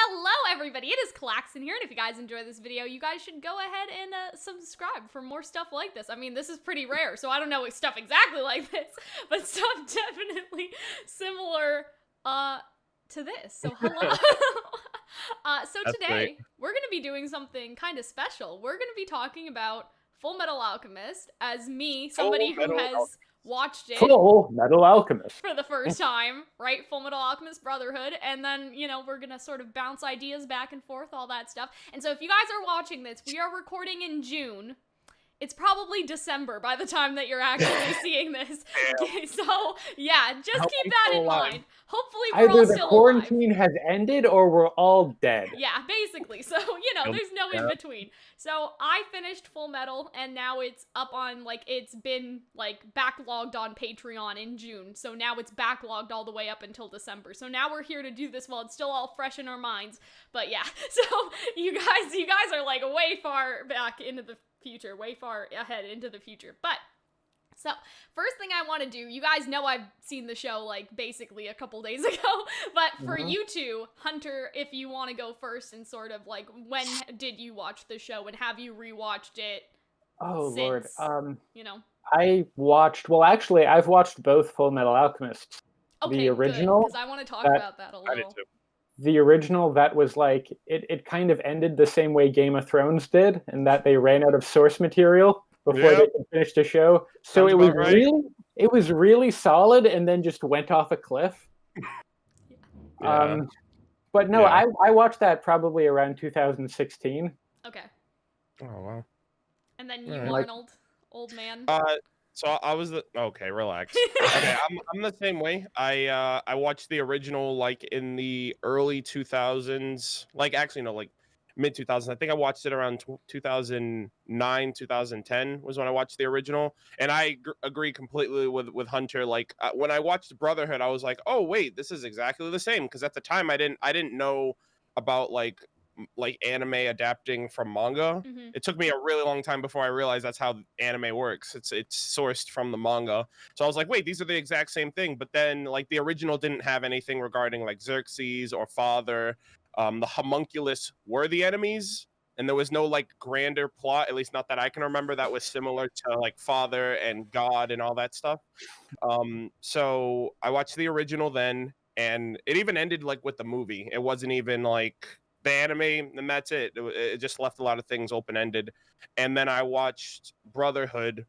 Hello everybody, it is Calxiyn here, and if you guys enjoy this video, you guys should go ahead and subscribe for more stuff like this. I mean, this is pretty rare, so I don't know stuff exactly like this, but stuff definitely similar to this. So hello. So That's today, great. we're going to be doing something kind of special. We're going to be talking about Fullmetal Alchemist as me, somebody who has watched it Fullmetal Alchemist for the first time, right? Fullmetal Alchemist Brotherhood, and then, you know, we're gonna sort of bounce ideas back and forth, all that stuff. And so if you guys are watching this, we are recording in June. It's probably December by the time that you're actually seeing this. So, yeah, just keep that in mind. Hopefully we're all either the still quarantine alive. has ended or we're all dead. Yeah, basically. So, you know, there's no in between. So, I finished Full Metal, and now it's up on, like, it's been, like, backlogged on Patreon in June. So now it's backlogged all the way up until December. So now we're here to do this while it's still all fresh in our minds. But yeah, so you guys are, like, way far back into the future, way far ahead into the future. But so, first thing I want to do, you guys know I've seen the show, like, basically a couple days ago, but for you two, Hunter, if you want to go first and sort of, like, when did you watch the show, and have you rewatched it Lord, you know? I've watched both Fullmetal Alchemists. Okay, the original, because I want to talk about that a I did little. too. The original, that was like, it kind of ended the same way Game of Thrones did, in that they ran out of source material before they could finish the show. So Sounds it was about right. it was really solid, and then just went off a cliff. Yeah. But no, Yeah. I watched that probably around 2016. Okay. Oh wow. And then you, Alright. Arnold, old man. So I was okay. Relax. Okay, I'm the same way. I watched the original like in the early 2000s. Like actually no, like mid 2000s. I think I watched it around 2009, 2010 was when I watched the original. And I agree completely with Hunter. Like when I watched Brotherhood, I was like, oh wait, this is exactly the same. Because at the time I didn't know about like anime adapting from manga. Mm-hmm. It took me a really long time before I realized that's how anime works. It's sourced from the manga. So I was like, wait, these are the exact same thing. But then like the original didn't have anything regarding like Xerxes or Father. The homunculus were the enemies, and there was no like grander plot, at least not that I can remember, that was similar to like Father and God and all that stuff. So I watched the original then, and it even ended like with the movie. It wasn't even like the anime, and that's it. It just left a lot of things open-ended. And then I watched Brotherhood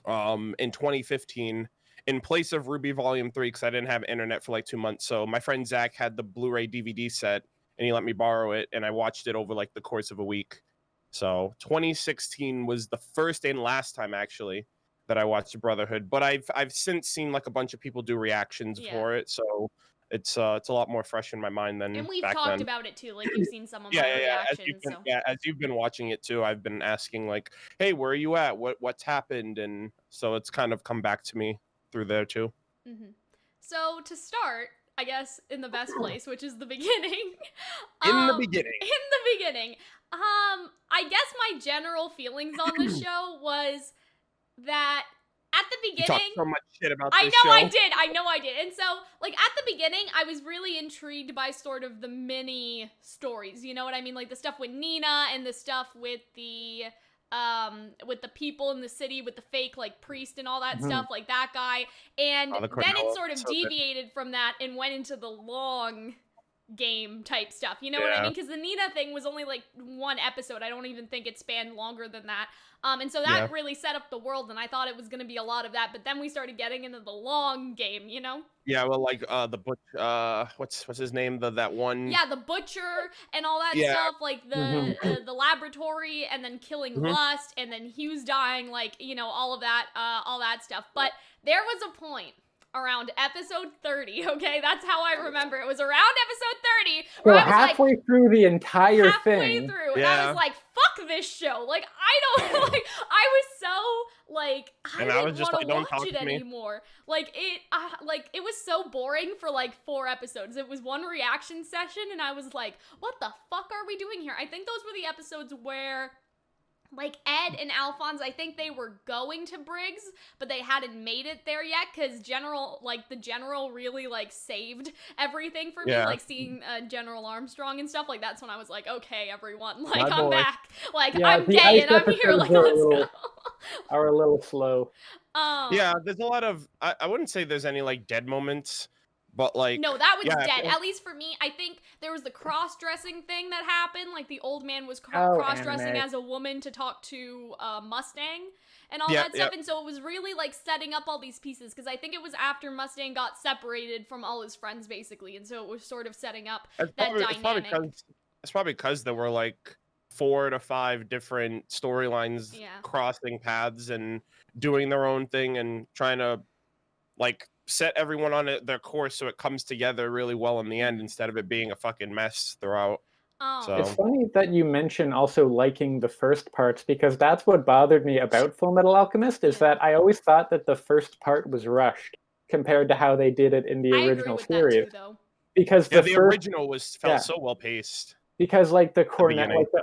in 2015 in place of Ruby Volume 3 because I didn't have internet for like 2 months. So my friend Zach had the Blu-ray DVD set, and he let me borrow it, and I watched it over like the course of a week. So 2016 was the first and last time actually that I watched Brotherhood, but I've since seen like a bunch of people do reactions for it, so it's a lot more fresh in my mind than and we've back talked then. about it too, like you've seen some of my Yeah. reactions. As you've been watching it too, I've been asking like, hey, where are you at? What's happened? And so it's kind of come back to me through there too. Mm-hmm. So to start, I guess in the best place, which is the beginning. In the beginning. I guess my general feelings on the show was that at the beginning, you talked so much shit about I this know show. I know I did. And so, like, at the beginning, I was really intrigued by sort of the mini stories, you know what I mean? Like, the stuff with Nina and the stuff with the people in the city with the fake, like, priest and all that stuff, like that guy. And then it sort of deviated from that and went into the long game type stuff, you know what I mean? Because the Nina thing was only like one episode. I don't even think it spanned longer than that. And so that really set up the world, and I thought it was going to be a lot of that, but then we started getting into the long game, you know? Yeah, well, like the butcher, what's his name? That one. Yeah, the butcher and all that stuff, like the laboratory, and then killing Lust, and then Hughes dying, like, you know, all that stuff. But there was a point around episode 30, okay? That's how I remember. It was around episode 30 where I was halfway through the entire halfway thing. through, and I was like, fuck this show. Like, I don't, like, I was so, like, I didn't want to watch it anymore. Like, it was so boring for, like, 4 episodes. It was one reaction session, and I was like, what the fuck are we doing here? I think those were the episodes where like Ed and Alphonse, I think they were going to Briggs, but they hadn't made it there yet, because the General really, like, saved everything for me, like, seeing General Armstrong and stuff, like, that's when I was like, okay, everyone, like, I'm back, like, Yeah, I'm the gay ice and I'm here, like, let's go. Are a little slow. Yeah, there's a lot of, I wouldn't say there's any, like, dead moments, but, like... No, that was yeah, dead. At least for me, I think there was the cross-dressing thing that happened. Like, the old man was cross-dressing anime. as a woman to talk to Mustang and all Yeah, that stuff. And so it was really, like, setting up all these pieces. Because I think it was after Mustang got separated from all his friends, basically. And so it was sort of setting up that dynamic. It's probably because there were, like, 4 to 5 different storylines crossing paths and doing their own thing and trying to, like, set everyone on their course so it comes together really well in the end instead of it being a fucking mess throughout. So it's funny that you mention also liking the first parts, because that's what bothered me about Fullmetal Alchemist, is that I always thought that the first part was rushed compared to how they did it in the original series. That too, though. Because the original felt so well paced. Because like the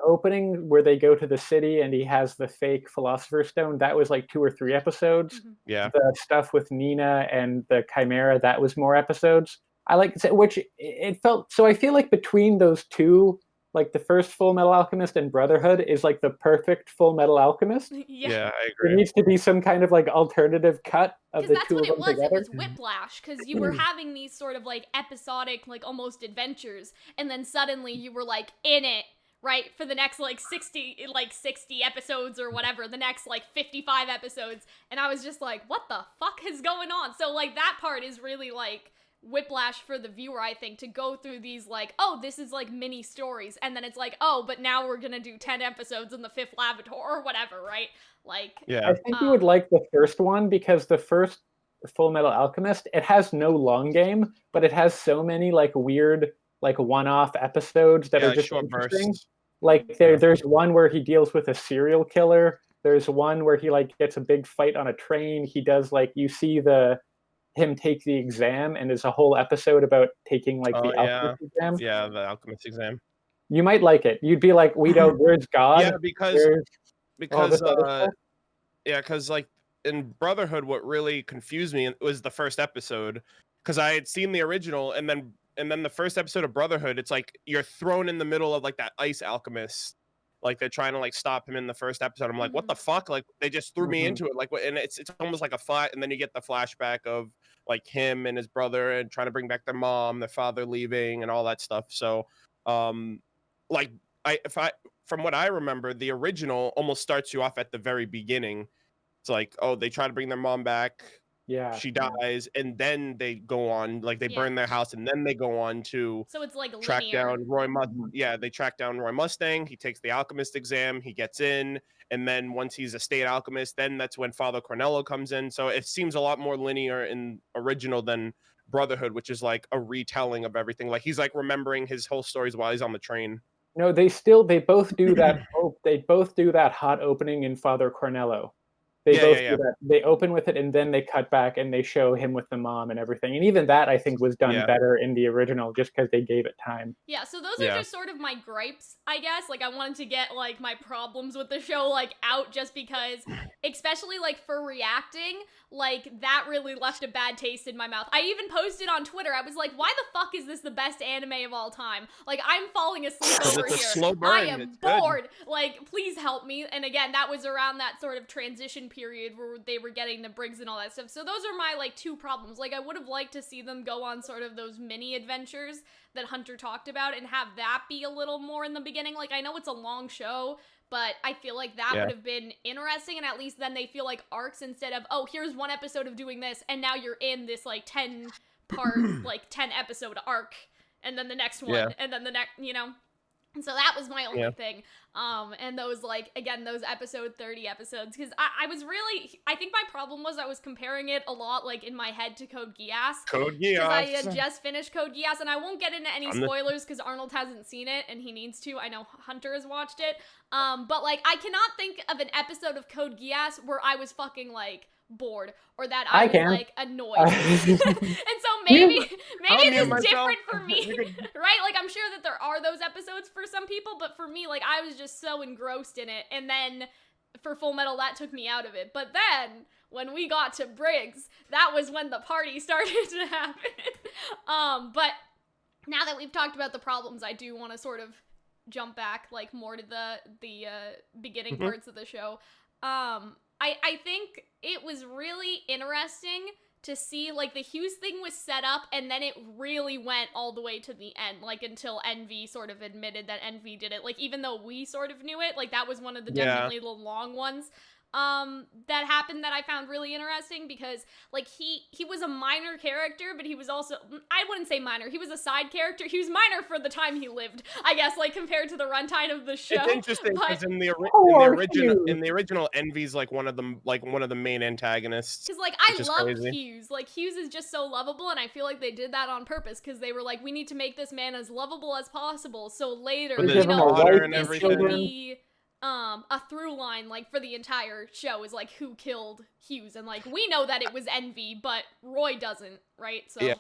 opening where they go to the city and he has the fake Philosopher's Stone, that was like 2 or 3 episodes. Yeah. The stuff with Nina and the Chimera, that was more episodes. I like which it felt so. I feel like between those two, like the first Fullmetal Alchemist and Brotherhood is like the perfect Fullmetal Alchemist. Yeah, I agree. There needs to be some kind of like alternative cut of the two of them together. It was whiplash, because you were having these sort of like episodic, like almost adventures, and then suddenly you were like in it, right, for the next like 60 episodes or whatever, the next like 55 episodes, and I was just like, what the fuck is going on? So like that part is really like whiplash for the viewer, I think, to go through these like, oh, this is like mini stories, and then it's like, oh, but now we're gonna do 10 episodes in the 5th Laboratory or whatever, right? Like, I think you would like the first one, because the first Fullmetal Alchemist, it has no long game, but it has so many like weird like one-off episodes that are just short interesting. bursts. Like there's one where he deals with a serial killer. There's one where he like gets a big fight on a train. He does like, you see him take the exam, and there's a whole episode about taking like the alchemist exam. Yeah, the alchemist exam. You might like it. You'd be like, where's God? Yeah, because like in Brotherhood, what really confused me was the first episode, because I had seen the original, and then the first episode of Brotherhood, it's like you're thrown in the middle of like that ice alchemist. Like they're trying to like stop him in the first episode. I'm like, what the fuck? Like they just threw me into it. Like, and it's almost like a flat. And then you get the flashback of like him and his brother and trying to bring back their mom, their father leaving, and all that stuff. So, like from what I remember, the original almost starts you off at the very beginning. It's like, oh, they try to bring their mom back. Yeah, she dies, and then they go on, like they burn their house, and then they go on to track down Roy Mustang. Yeah, they track down Roy Mustang. He takes the alchemist exam. He gets in, and then once he's a state alchemist, then that's when Father Cornello comes in. So it seems a lot more linear in original than Brotherhood, which is like a retelling of everything. Like he's like remembering his whole stories while he's on the train. No, they both do that. They both do that hot opening in Father Cornello. They both do that. They open with it, and then they cut back and they show him with the mom and everything. And even that, I think, was done better in the original, just because they gave it time. Yeah, so those are just sort of my gripes, I guess. Like, I wanted to get, like, my problems with the show, like, out, just because, especially, like, for reacting, like, that really left a bad taste in my mouth. I even posted on Twitter, I was like, why the fuck is this the best anime of all time? Like, I'm falling asleep over here. Slow burn. I am bored. Like, please help me. And again, that was around that sort of transition period where they were getting the Briggs and all that stuff. So those are my, like, 2 problems. Like, I would have liked to see them go on sort of those mini adventures that Hunter talked about and have that be a little more in the beginning. Like, I know it's a long show, but I feel like that would have been interesting, and at least then they feel like arcs instead of, oh, here's one episode of doing this, and now you're in this, like, 10-part, like, 10-episode arc, and then the next one, and then the next, you know? And so that was my only thing. And those, like, again, those episode 30 episodes, because I was really, I think my problem was I was comparing it a lot, like, in my head to Code Geass. Code Geass. Because I had just finished Code Geass, and I won't get into any spoilers because Arnold hasn't seen it, and he needs to. I know Hunter has watched it. But, like, I cannot think of an episode of Code Geass where I was fucking, like, bored or that I was can. like annoyed. And so maybe I'll mute it's myself. different for me, right? Like I'm sure that there are those episodes for some people, but for me, like I was just so engrossed in it. And then for Full Metal, that took me out of it. But then when we got to Briggs, that was when the party started to happen. But now that we've talked about the problems, I do want to sort of jump back like more to the beginning parts of the show. I think it was really interesting to see like the Hughes thing was set up and then it really went all the way to the end, like until Envy sort of admitted that Envy did it. Like even though we sort of knew it, like that was one of the definitely the long ones that happened that I found really interesting because like he was a minor character, but he was also, I wouldn't say minor, he was a side character. He was minor for the time he lived, I guess, like compared to the runtime of the show. It's interesting because in the original Envy's like one of the main antagonists. Because like I love crazy. Hughes. Like Hughes is just so lovable, and I feel like they did that on purpose because they were like, we need to make this man as lovable as possible. So later, you know, this could be a through line like for the entire show is like who killed Hughes, and like we know that it was Envy, but Roy doesn't, right? So yeah,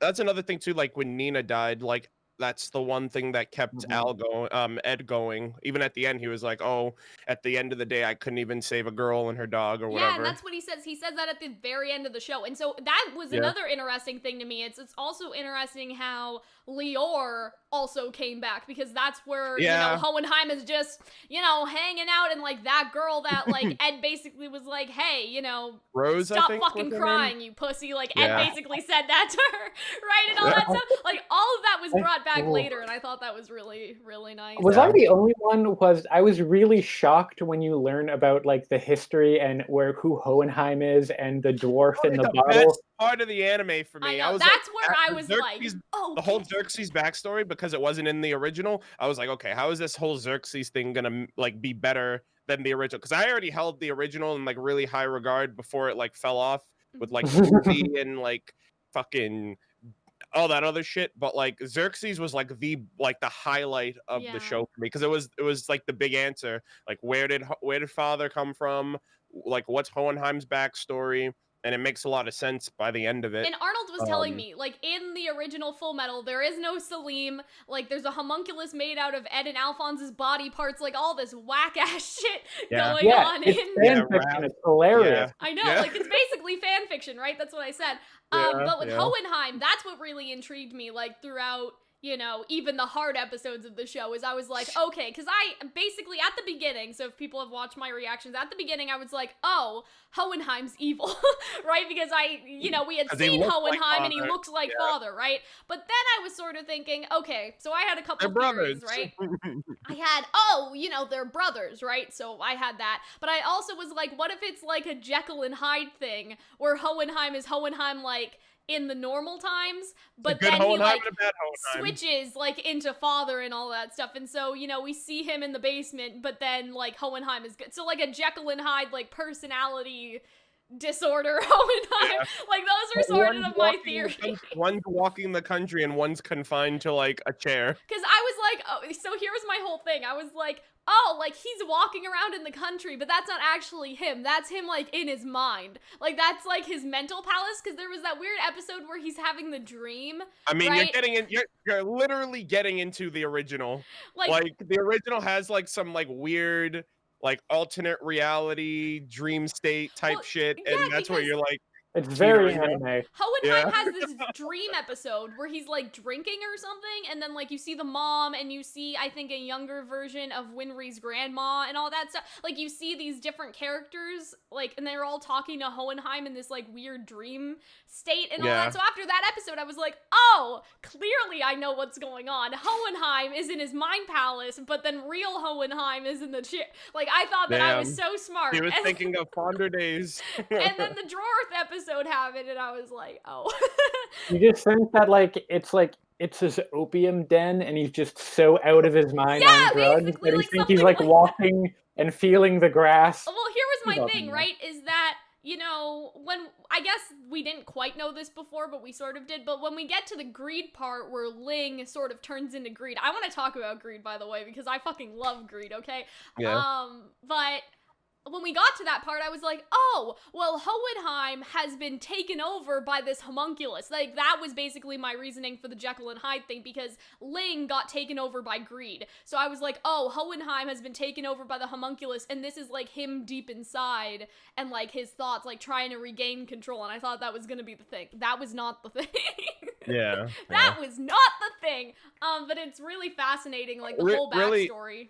that's another thing too. Like when Nina died, like that's the one thing that kept Ed going. Even at the end, he was like, "Oh, at the end of the day, I couldn't even save a girl and her dog or whatever." Yeah, and that's what he says. He says that at the very end of the show, and so that was another interesting thing to me. It's also interesting how Lior also came back because that's where you know Hohenheim is just hanging out, and like that girl that like Ed basically was like, "Hey, Rose, stop fucking crying, you pussy." Like Ed basically said that to her, right, and all that stuff. Like all of that was brought back later, and I thought that was really, really nice. Was I the only one? I was really shocked when you learn about like the history and who Hohenheim is and the dwarf in the bottle. Best part of the anime for me. I know, that's where I was like, oh, the whole Xerxes backstory, because it wasn't in the original. I was like, okay, how is this whole Xerxes thing gonna like be better than the original? Because I already held the original in like really high regard before it like fell off with like the movie and like fucking all that other shit, but like Xerxes was like the highlight of the show for me because it was like the big answer. Like where did father come from? Like what's Hohenheim's backstory? And it makes a lot of sense by the end of it. And Arnold was telling me, like, in the original Full Metal, there is no Salim. Like, there's a homunculus made out of Ed and Alphonse's body parts. Like, all this whack-ass shit going on. It's fan fiction. It's hilarious. I know. Like, it's basically fan fiction, right? That's what I said. But with Hohenheim, that's what really intrigued me, like, throughout even the hard episodes of the show, is I was like, okay, because I basically at the beginning, so if people have watched my reactions, at the beginning I was like, oh, Hohenheim's evil, right? Because we had seen Hohenheim and he looks like father, right? But then I was sort of thinking, okay, so I had a couple of theories, right? I had, they're brothers, right? So I had that. But I also was like, what if it's like a Jekyll and Hyde thing where Hohenheim is Hohenheim like in the normal times, but then he like switches like into father and all that stuff, and so we see him in the basement, but then like Hohenheim is good, so like a Jekyll and Hyde like personality disorder Hohenheim. Like those are sort of my theories. One's walking the country and one's confined to like a chair. Because I was like, oh, so here was my whole thing. I was like, oh, like he's walking around in the country, but that's not actually him. That's him like in his mind. Like that's like his mental palace. Because there was that weird episode where he's having the dream. I mean, right? you're literally getting into the original. Like the original has like some like weird like alternate reality dream state type shit, and that's where you're like, it's very anime. Hohenheim has this dream episode where he's like drinking or something, and then like you see the mom, and you see I think a younger version of Winry's grandma and all that stuff. Like you see these different characters, like, and they're all talking to Hohenheim in this like weird dream state and all that. So after that episode, I was like, oh, clearly I know what's going on. Hohenheim is in his mind palace, but then real Hohenheim is in the chair. Like I thought that I was so smart. He was thinking of fonder days. And then the Drawer episode happened, and I was like, oh. You just think that it's his opium den, and he's just so out of his mind on drugs that he thinks he's like walking and feeling the grass. Well, here was my thing, right? Is that when I guess we didn't quite know this before, but we sort of did. But when we get to the greed part where Ling sort of turns into greed, I want to talk about greed, by the way, because I fucking love greed. Okay. Yeah. But when we got to that part, I was like, oh, well, Hohenheim has been taken over by this homunculus. Like, that was basically my reasoning for the Jekyll and Hyde thing, because Ling got taken over by greed. So I was like, oh, Hohenheim has been taken over by the homunculus, and this is, like, him deep inside, and, like, his thoughts, like, trying to regain control, and I thought that was gonna be the thing. That was not the thing. Yeah. That was not the thing. But it's really fascinating, like, the whole backstory.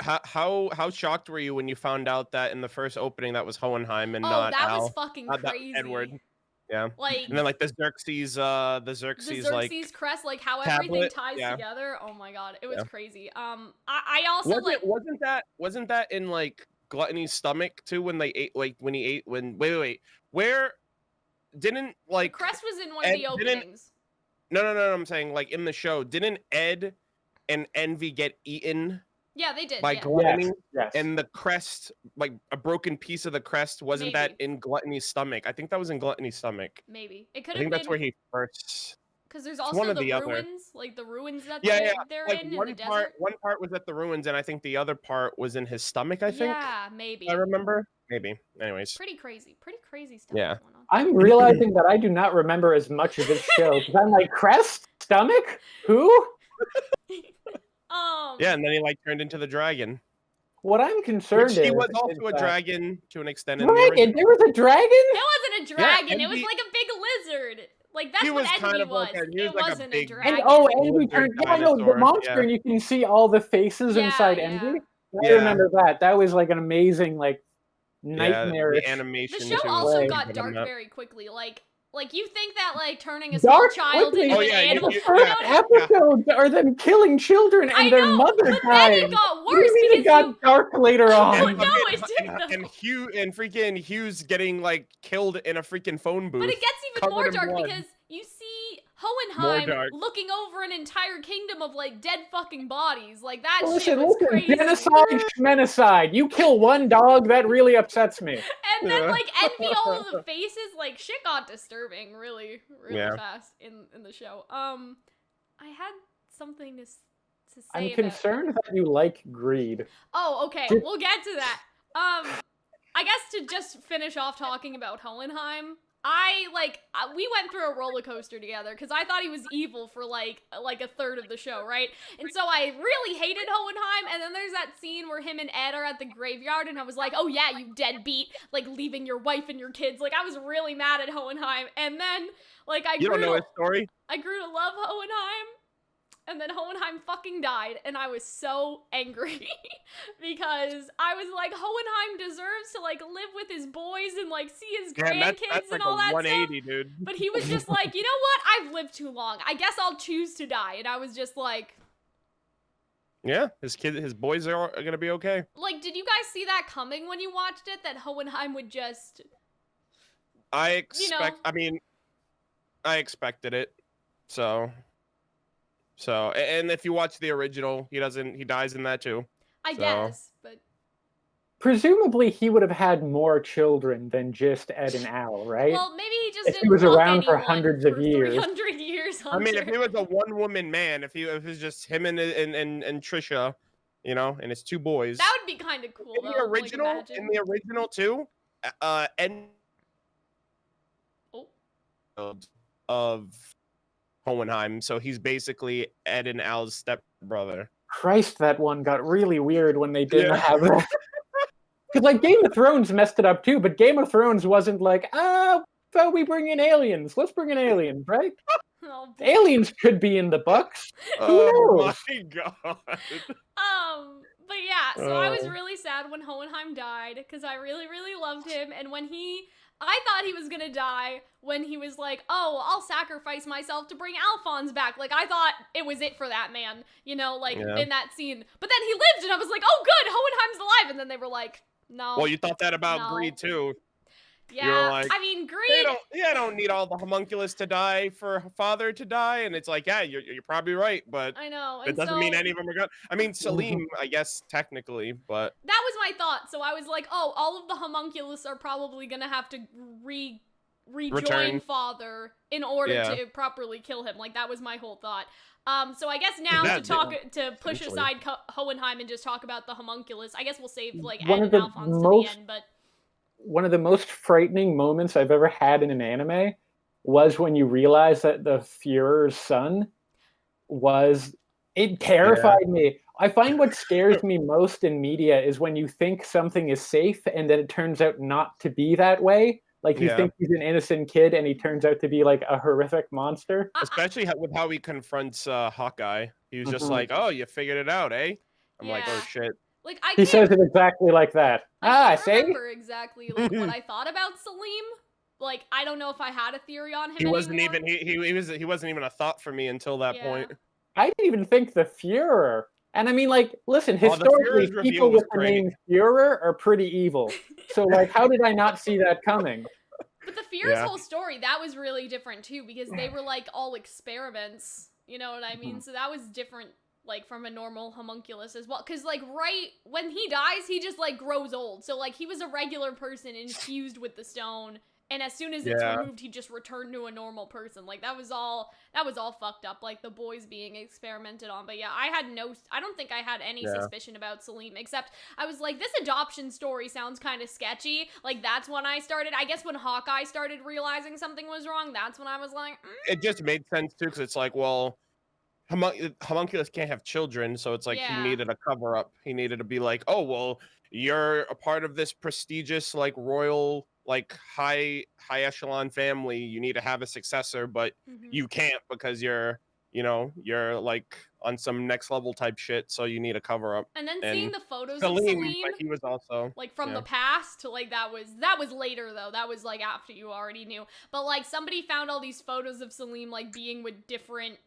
How shocked were you when you found out that in the first opening that was Hohenheim and not that Al? was fucking crazy. Edward. Yeah. Like, and then like the Xerxes like crest, like how tablet, everything ties together. Oh my god, it was crazy. I also wasn't that in like Gluttony's stomach too when they ate wait where didn't like the crest was in one of the openings. No, I'm saying like in the show didn't Ed and Envy get eaten? Yeah, they did. By Gluttony, yes. And the crest, like a broken piece of the crest, wasn't that in Gluttony's stomach? I think that was in Gluttony's stomach. Maybe it could have been. I think that's where he first. Because there's also the ruins, like the ruins that they're like in one the part, desert. One part was at the ruins, and I think the other part was in his stomach. I think. Yeah, maybe. I remember. Maybe. Anyways. Pretty crazy stuff. Yeah. Going on. I'm realizing that I do not remember as much of this show because I'm like, crest, stomach, who? Yeah, and then he like turned into the dragon. What I'm concerned he was also a dragon to an extent. Dragon? There was a dragon? It wasn't a dragon. Yeah, it was like a big lizard. Like that's what kind Envy of was. Like it like wasn't a dragon. Envy turned. Yeah, no, the monster, and you can see all the faces inside Envy. I remember that. That was like an amazing, like nightmarish animation. The show also got dark very quickly. Like you think that like turning a small child into an animal. Episodes are them killing children and their mother dying. Then it got worse because it got dark later on. No, it didn't. And freaking Hugh's getting like killed in a freaking phone booth. But it gets even more dark because you see Hohenheim looking over an entire kingdom of like dead fucking bodies. Like that shit was crazy. Genocide, schmenocide. You kill one dog, that really upsets me. And then like Envy all of the faces, like shit got disturbing really fast in the show. I had something to say. I'm concerned that you like greed. Oh, okay. We'll get to that. I guess to just finish off talking about Hohenheim, we went through a roller coaster together because I thought he was evil for like a third of the show, right? And so I really hated Hohenheim, and then there's that scene where him and Ed are at the graveyard, and I was like, oh yeah, you deadbeat, like leaving your wife and your kids. Like I was really mad at Hohenheim, and then like I grew to love Hohenheim. And then Hohenheim fucking died, and I was so angry because I was like, Hohenheim deserves to like live with his boys and like see his grandkids that's and all that 180, stuff. Dude. But he was just like, you know what? I've lived too long. I guess I'll choose to die. And I was just like, yeah, his boys are gonna be okay. Like, did you guys see that coming when you watched it? That Hohenheim would just. I expected it. So, and if you watch the original, he dies in that too. I guess, but presumably he would have had more children than just Ed and Al, right? Well, maybe he just he was around for hundreds of years. 300 years. I mean, if he was a one-woman man, if it was just him and Trisha, you know, and his two boys, that would be kind of cool. In the original too, of Hohenheim, so he's basically Ed and Al's stepbrother. Christ, that one got really weird when they didn't have that. Because like Game of Thrones messed it up too, but Game of Thrones wasn't like, so we bring in aliens. Let's bring in aliens, right? Aliens could be in the books. Who knows? My god. But yeah, so I was really sad when Hohenheim died because I really, really loved him, and I thought he was gonna die when he was like, oh, I'll sacrifice myself to bring Alphonse back. Like, I thought it was it for that man, you know, like, in that scene. But then he lived, and I was like, oh, good, Hohenheim's alive. And then they were like, no. Well, you thought that about Greed, too. Yeah, like, I mean, Greed. They don't need all the homunculus to die for father to die. And it's like, yeah, you're probably right. But I know. It doesn't mean any of them are going to. I mean, Salim, I guess, technically, but. That was my thought. So I was like, oh, all of the homunculus are probably going to have to rejoin father in order to properly kill him. Like, that was my whole thought. So I guess now to push aside Hohenheim and just talk about the homunculus. I guess we'll save like Ed and Alphonse to the end, but one of the most frightening moments I've ever had in an anime was when you realize that the Führer's son it terrified me. I find what scares me most in media is when you think something is safe and then it turns out not to be that way. Like, you think he's an innocent kid and he turns out to be like a horrific monster. Especially with how he confronts Hawkeye. He was just like, "Oh, you figured it out, eh?" I'm like, "Oh shit." Like, he says it exactly like that. I remember exactly like what I thought about Selim. Like, I don't know if I had a theory on him. He wasn't even he wasn't even a thought for me until that point. I didn't even think the Führer. And I mean, like, listen, historically, people with the name Führer are pretty evil. So, like, how did I not see that coming? But the Führer's whole story, that was really different, too, because they were, like, all experiments. You know what I mean? So that was different, like, from a normal homunculus as well. Because, like, right when he dies, he just, like, grows old. So, like, he was a regular person infused with the stone. And as soon as it's removed, he just returned to a normal person. Like, that was all fucked up, like the boys being experimented on. But yeah, I don't think I had any suspicion about Selim, except I was like, this adoption story sounds kind of sketchy. Like, that's when I started, I guess when Hawkeye started realizing something was wrong, that's when I was like, It just made sense too, because it's like, well, homunculus can't have children, so it's like he needed a cover up. He needed to be like, oh, well, you're a part of this prestigious, like, royal, like, high echelon family. You need to have a successor, but you can't because you're like on some next level type shit, so you need a cover up. And then seeing the photos of Selim, he was also like from the past, like that was later though. That was like after you already knew. But like somebody found all these photos of Selim like being with different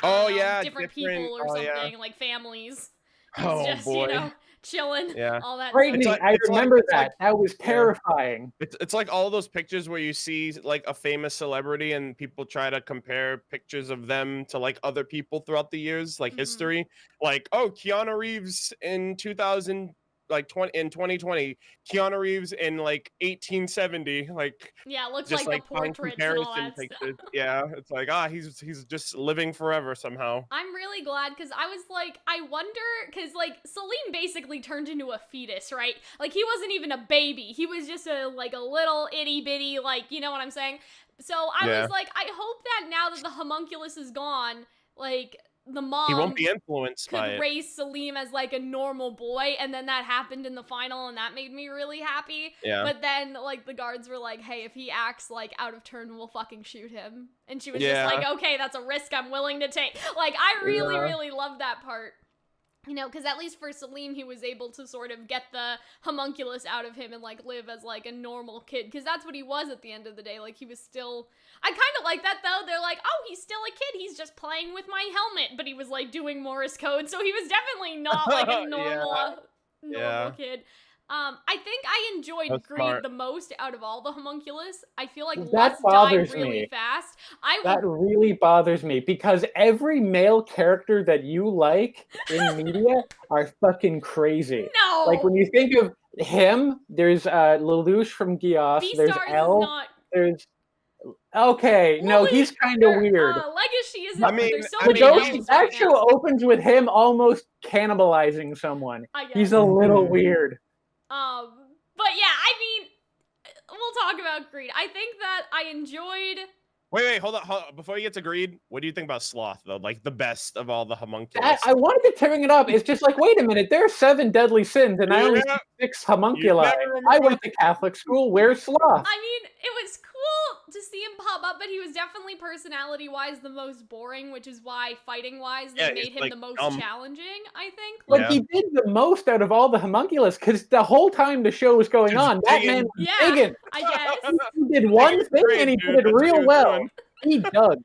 different people or something, like families. He's just, boy. You know, chilling, all that. I remember that. That was terrifying. It's like all those pictures where you see like a famous celebrity and people try to compare pictures of them to like other people throughout the years, like history. Like, oh, Keanu Reeves in 2020, Keanu Reeves in like 1870, like it looks just like the portraits and all that pictures. It's like he's just living forever somehow. I'm really glad because I was like, I wonder, because like Selim basically turned into a fetus, right? Like he wasn't even a baby, he was just a little itty bitty, like, you know what I'm saying? So I was like, I hope that now that the homunculus is gone, like the mom he won't be influenced by it. Could raise Selim as like a normal boy, and then that happened in the final, and that made me really happy. But then like the guards were like, hey, if he acts like out of turn, we'll fucking shoot him. And she was just like, okay, that's a risk I'm willing to take. Like, I really, really loved that part. You know, because at least for Selim, he was able to sort of get the homunculus out of him and, like, live as, like, a normal kid. Because that's what he was at the end of the day. Like, he was still... I kind of like that, though. They're like, oh, he's still a kid. He's just playing with my helmet. But he was, like, doing Morse code. So he was definitely not, like, a normal kid. I think I enjoyed Greed the most out of all the homunculus. I feel like Lust died really fast. That really bothers me because every male character that you like in media are fucking crazy. No! Like when you think of him, there's Lelouch from Geass, there's Elle, there's... Okay, no, he's kind of weird. Legacy isn't... The actual opens with him almost cannibalizing someone. He's a little weird. But yeah, I mean, we'll talk about Greed. I think that I enjoyed... Wait, hold on. Before you get to Greed, what do you think about Sloth, though? Like, the best of all the homunculus. I wanted to bring it up. It's just like, wait a minute, there are 7 deadly sins, and I only see 6 homunculi. I went to Catholic school. Where's Sloth? I mean, it was cool to see him pop up, but he was definitely personality-wise the most boring, which is why fighting-wise they made him the most challenging, I think. Like, he did the most out of all the homunculus, because the whole time the show was going on, that man was digging. I guess. He did one thing, and he did it real well. He dug. But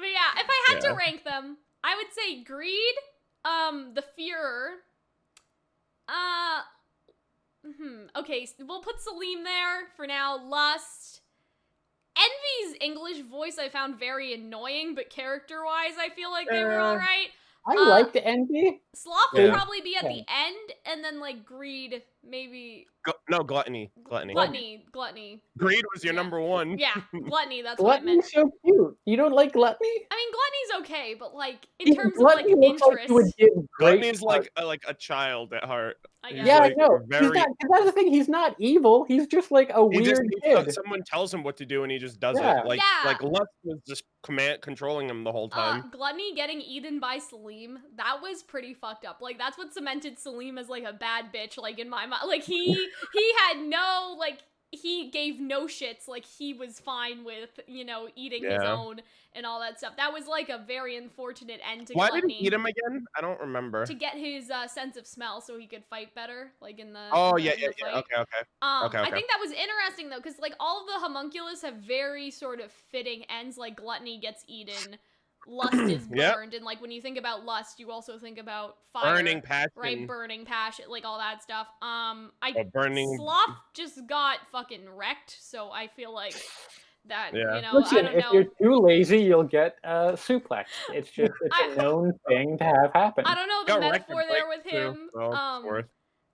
yeah, if I had to rank them, I would say Greed, the Führer, okay, we'll put Selim there for now. Lust. Envy's English voice I found very annoying, but character-wise, I feel like they were alright. I liked Envy. Sloth would probably be at the end, and then, like, Greed maybe No, gluttony. Gluttony. Greed was your Yeah. number one. Yeah, gluttony. That's what I meant. Gluttony's so cute. You don't like Gluttony? I mean, gluttony's okay, but like in See, terms of like Gluttony looks like he would interest, give Gluttony great is like a child at heart. I He's guess. Yeah, like no, very. he's not. That's the thing. He's not evil. He's just like a He just weird needs kid. someone tells him what to do and he just does Yeah. it. Like Yeah. Lux was just controlling him the whole time. Gluttony getting eaten by Salim, that was pretty fucked up. Like that's what cemented Salim as like a bad bitch. Like in my mind, like he had no like. He gave no shits, like he was fine with, you know, eating his own and all that stuff. That was like a very unfortunate end to Gluttony. Why did he eat him again? I don't remember. To get his sense of smell so he could fight better, like in the yeah. Okay. I think that was interesting though, because like all of the homunculus have very sort of fitting ends. Like Gluttony gets eaten, lust is burned, and like when you think about lust, you also think about fire, burning passion, right? Burning passion, like all that stuff. Sloth just got fucking wrecked, so I feel like that you know. Listen, I don't if know. you're too lazy, you'll get suplex. It's just a known thing to have happen. I don't know the metaphor there with him. Too.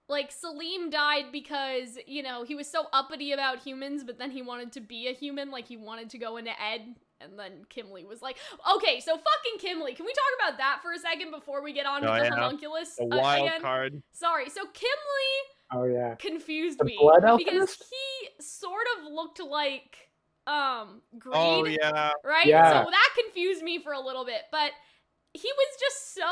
Like, Salim died because, you know, he was so uppity about humans, but then he wanted to be a human, like, he wanted to go into Ed, and then Kimley was like, okay, so fucking Kimley, can we talk about that for a second before we get on to the homunculus the wild again? card. Sorry, so Kimley confused me, because he sort of looked like, Greed, right? Yeah. So that confused me for a little bit, but he was just so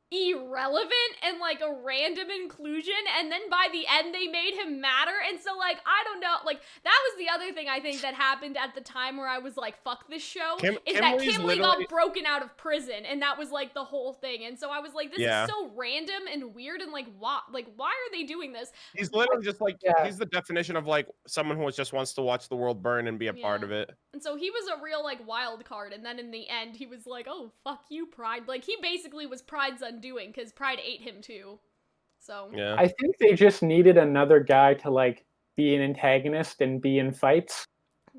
irrelevant and like a random inclusion, and then by the end they made him matter, and so like I don't know, like that was the other thing I think that happened at the time where I was like, fuck this show, is that Kimley got broken out of prison, and that was like the whole thing, and so I was like, this is so random and weird, and like why are they doing this? He's literally just like he's the definition of like someone who just wants to watch the world burn and be a part of it. And so he was a real like wild card, and then in the end he was like, oh fuck you, Pride. Like he basically was Pride's undoing, because Pride ate him too. So I think they just needed another guy to like be an antagonist and be in fights.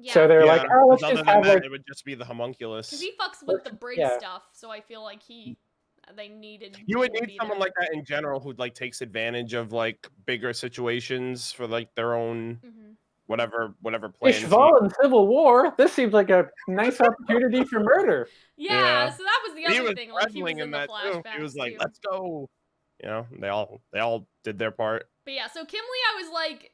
So they're like, oh, let's just have like it would just be the homunculus. Because he fucks with the bridge stuff, so I feel like they needed. You would need someone like that in general who like takes advantage of like bigger situations for like their own whatever plans. Ishval in Civil War. This seems like a nice opportunity for murder. Yeah, so that was the other thing. Like he was in the flashback. He was like, let's go. You know, they all did their part. But yeah, so Kimley, I was like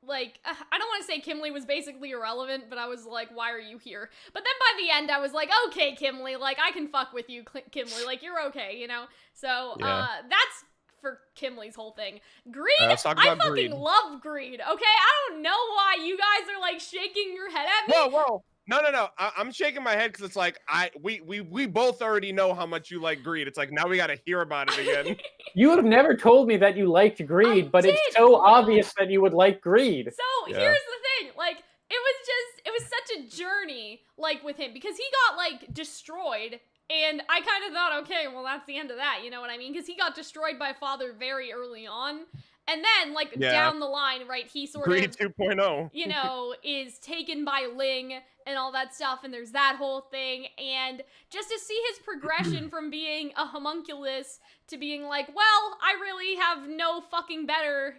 I don't want to say Kimley was basically irrelevant, but I was like, why are you here? But then by the end, I was like, okay, Kimley, like I can fuck with you, Kimley, like you're okay, you know. So that's for Kimley's whole thing. Greed, I fucking love Greed. Okay, I don't know why you guys are like shaking your head at me. Whoa. No. I'm shaking my head because it's like we both already know how much you like Greed. It's like now we got to hear about it again. You have never told me that you liked Greed, but it's so obvious that you would like Greed. So here's the thing, like it was such a journey, like with him, because he got like destroyed. And I kind of thought, okay, well, that's the end of that, you know what I mean? Because he got destroyed by Father very early on. And then, like, down the line, right, he sort Greed of, 2.0. you know, is taken by Ling and all that stuff, and there's that whole thing. And just to see his progression from being a homunculus to being like, well, I really have no fucking better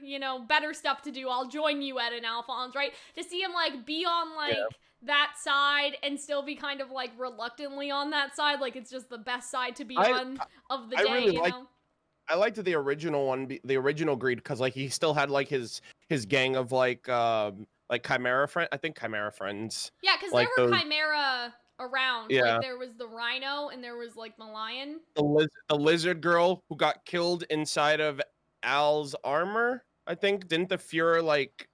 stuff to do. I'll join you, Ed and Alphonse, right? To see him, like, be on, like... that side and still be kind of like reluctantly on that side, like it's just the best side to be on of the day, really, you know? I liked the original one, the original Greed, because like he still had like his gang of like Chimera Chimera friends. Yeah, because like there were Chimera around. Yeah. Like there was the Rhino and there was like the Lion. The lizard girl who got killed inside of Al's armor, I think. Didn't the Fuhrer like...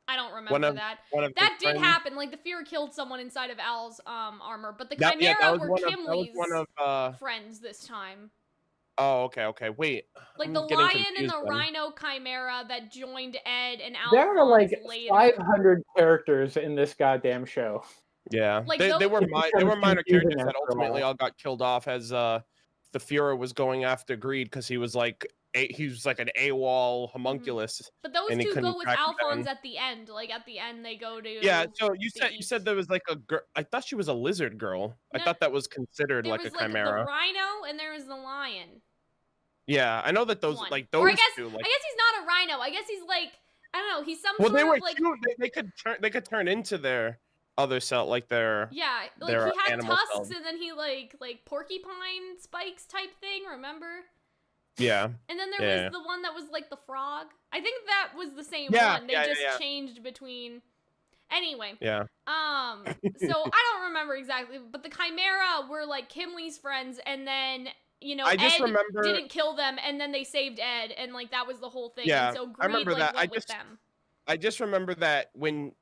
I don't remember that. That did happen. Like, the Fuhrer killed someone inside of Al's armor. But the Chimera were Kimley's friends this time. Oh, okay. Wait. Like, the Lion and the Rhino Chimera that joined Ed and Alphonse there are, like, later. 500 characters in this goddamn show. Yeah. Like, they were minor characters that ultimately all got killed off as the Fuhrer was going after Greed because he was like... he was like an AWOL homunculus. But those two go with Alphonse at the end. Like at the end, they go to so you said there was like a girl. I thought she was a lizard girl. No, I thought that was considered like a Chimera. There was like the Rhino and there was the Lion. Yeah, I know that those one. like Or those two I like. guess he's not a rhino. I guess he's like, I don't know. He's some Well, sort they were of like. cute. They could turn into their other cell, like Yeah, like their he had animal tusks selves. and then he like porcupine spikes type thing, remember? Yeah. And then there Yeah. was the one that was like the frog. I think that was the same Yeah, one. They yeah, just yeah. changed between. Anyway. Yeah. So I don't remember exactly, but the Chimera were like Kimley's friends, and then I just Ed remember. didn't kill them, and then they saved Ed, and like that was the whole thing. Yeah, And so I Greed remember like that. went with them. I just remember that when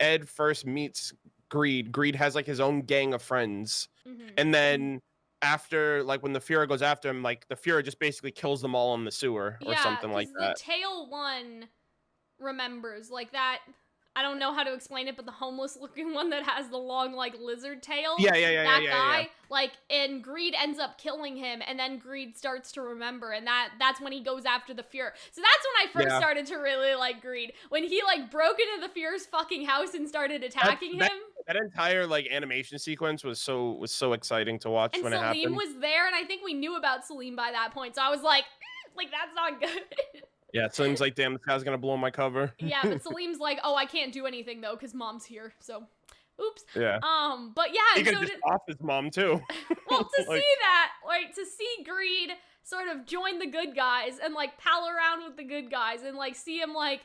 Ed first meets Greed, Greed has like his own gang of friends, and then after like when the Fuhrer goes after him, like the Fuhrer just basically kills them all in the sewer or something like that. The tail one remembers like that. I don't know how to explain it, but the homeless looking one that has the long like lizard tail. Yeah. That guy, like, and Greed ends up killing him, and then Greed starts to remember, and that's when he goes after the Fuhrer. So that's when I first started to really like Greed. When he like broke into the Fuhrer's fucking house and started attacking him. That entire like animation sequence was so exciting to watch when it happened. And Salim was there, and I think we knew about Salim by that point. So I was like that's not good. Yeah, Salim's like, damn, this guy's gonna blow my cover. Yeah, but Salim's like, oh, I can't do anything though, because Mom's here. So, oops. Yeah. But yeah, he could just off his mom too. Well, to see that, like, to see Greed sort of join the good guys and like pal around with the good guys and like see him like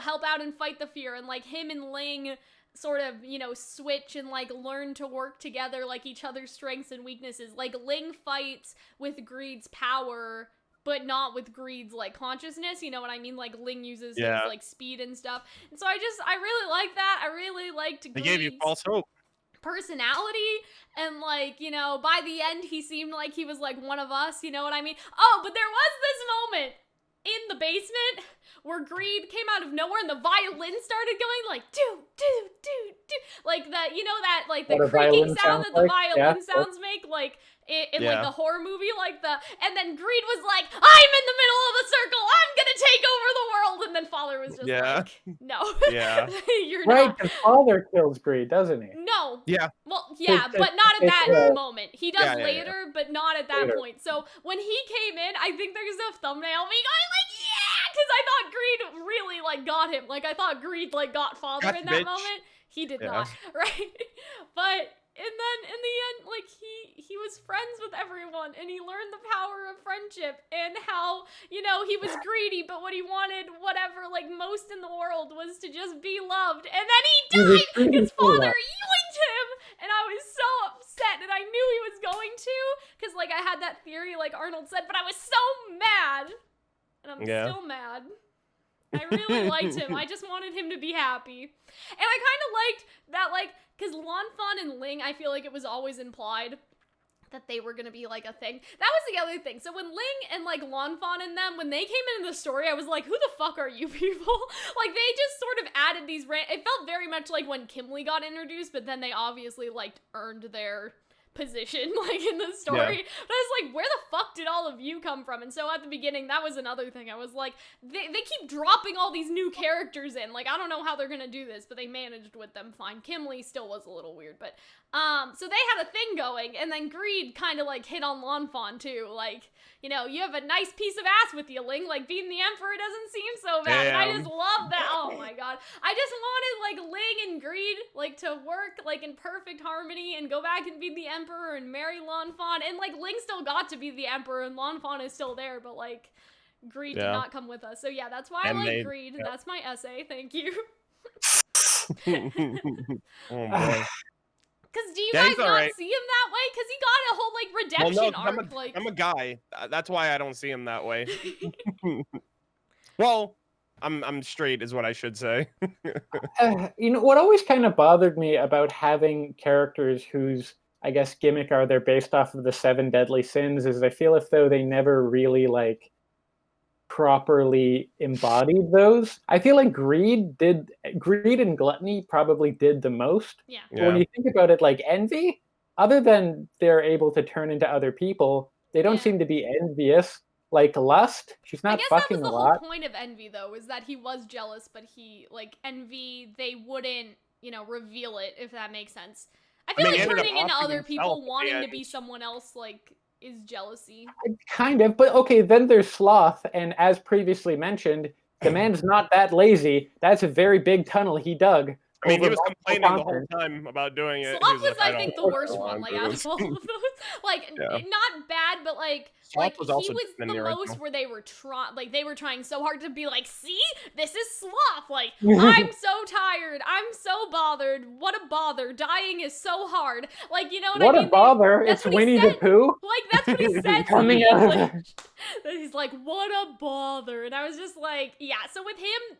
help out and fight the Fear, and like him and Ling sort of switch and like learn to work together, like each other's strengths and weaknesses. Like Ling fights with Greed's power, but not with Greed's like consciousness, you know what I mean? Like Ling uses his like speed and stuff. And so I really like that. I really liked Greed's They gave you false hope. Personality, and like, by the end he seemed like he was like one of us, you know what I mean? Oh, but there was this moment in the basement where Greed came out of nowhere and the violin started going like do like that, that like the creaking sound that the violin sounds make, like in like the horror movie, like and then Greed was like, I'm in the middle of the circle, I'm gonna take over the world, and then Father was just like, no. You're right, not. because Father kills Greed, doesn't he? No. Yeah. Well, yeah, but not at that moment. He does later, but not at that point. So when he came in, I think there's a thumbnail of me going like, yeah, because I thought Greed really like got him. Like I thought Greed like got Father in that moment. He did not, right? But and then in the end, like he was friends with everyone, and he learned the power of friendship, and how he was greedy, but what he wanted, whatever, like most in the world, was to just be loved. And then he died because Father yoinked him, and I was so upset, and I knew he was going to, because like I had that theory, like Arnold said, but I was so mad, and I'm still mad. I really liked him. I just wanted him to be happy. And I kind of liked that, like, because Lanfan and Ling, I feel like it was always implied that they were gonna be, like, a thing. That was the other thing. So when Ling and, like, Lanfan and them, when they came into the story, I was like, who the fuck are you people? Like, they just sort of added these it felt very much like when Kimley got introduced, but then they obviously, like, earned their position, like, in the story. But I was like, where the fuck did all of you come from? And so at the beginning, that was another thing. I was like, they keep dropping all these new characters in. Like, I don't know how they're gonna do this, but they managed with them fine. Kimley still was a little weird, but so they had a thing going, and then Greed kind of like hit on Lanfan too. Like, you have a nice piece of ass with you, Ling. Like, being the Emperor doesn't seem so bad. And I just love that. Oh my god. I just wanted like Ling and Greed like to work like in perfect harmony and go back and be the Emperor and marry Lanfan. And like Ling still got to be the Emperor and Lanfan is still there, but like Greed did not come with us. So yeah, that's why I like Greed. That's my essay. Thank you. Oh boy. Because do you guys not see him that way? Because he got a whole like redemption arc. I'm a guy. That's why I don't see him that way. Well, I'm straight is what I should say. What always kind of bothered me about having characters whose, I guess, gimmick are they're based off of the 7 deadly sins is I feel as though they never really like properly embodied those. I feel like greed and gluttony probably did the most. Yeah. But when you think about it, like envy, other than they're able to turn into other people, they don't seem to be envious. Like lust, she's not fucking a lot. I guess that was the whole point of envy, though, is that he was jealous, but he, like, envy, they wouldn't, reveal it, if that makes sense. I feel like turning into other people, wanting to be someone else, like, is jealousy. Kind of, but okay, then there's Sloth, and as previously mentioned, the man's not that lazy. That's a very big tunnel he dug. I mean, he over was multiple complaining the whole continents. time about doing it. Sloth He was, like, I think, the don't worst wanna one, like, do out this. of all of those. Like, Yeah. not bad, but, like, Sloth was he also was in the the most original. where they were trying so hard to be like, see? This is Sloth! Like, I'm so tired. I'm so bothered. What a bother. Dying is so hard. Like, you know what I mean? What a bother! That's It's what he Winnie the said. Pooh. Like, that's what he said to Coming me. out of Like, he's like, what a bother. And I was just like, yeah. So with him,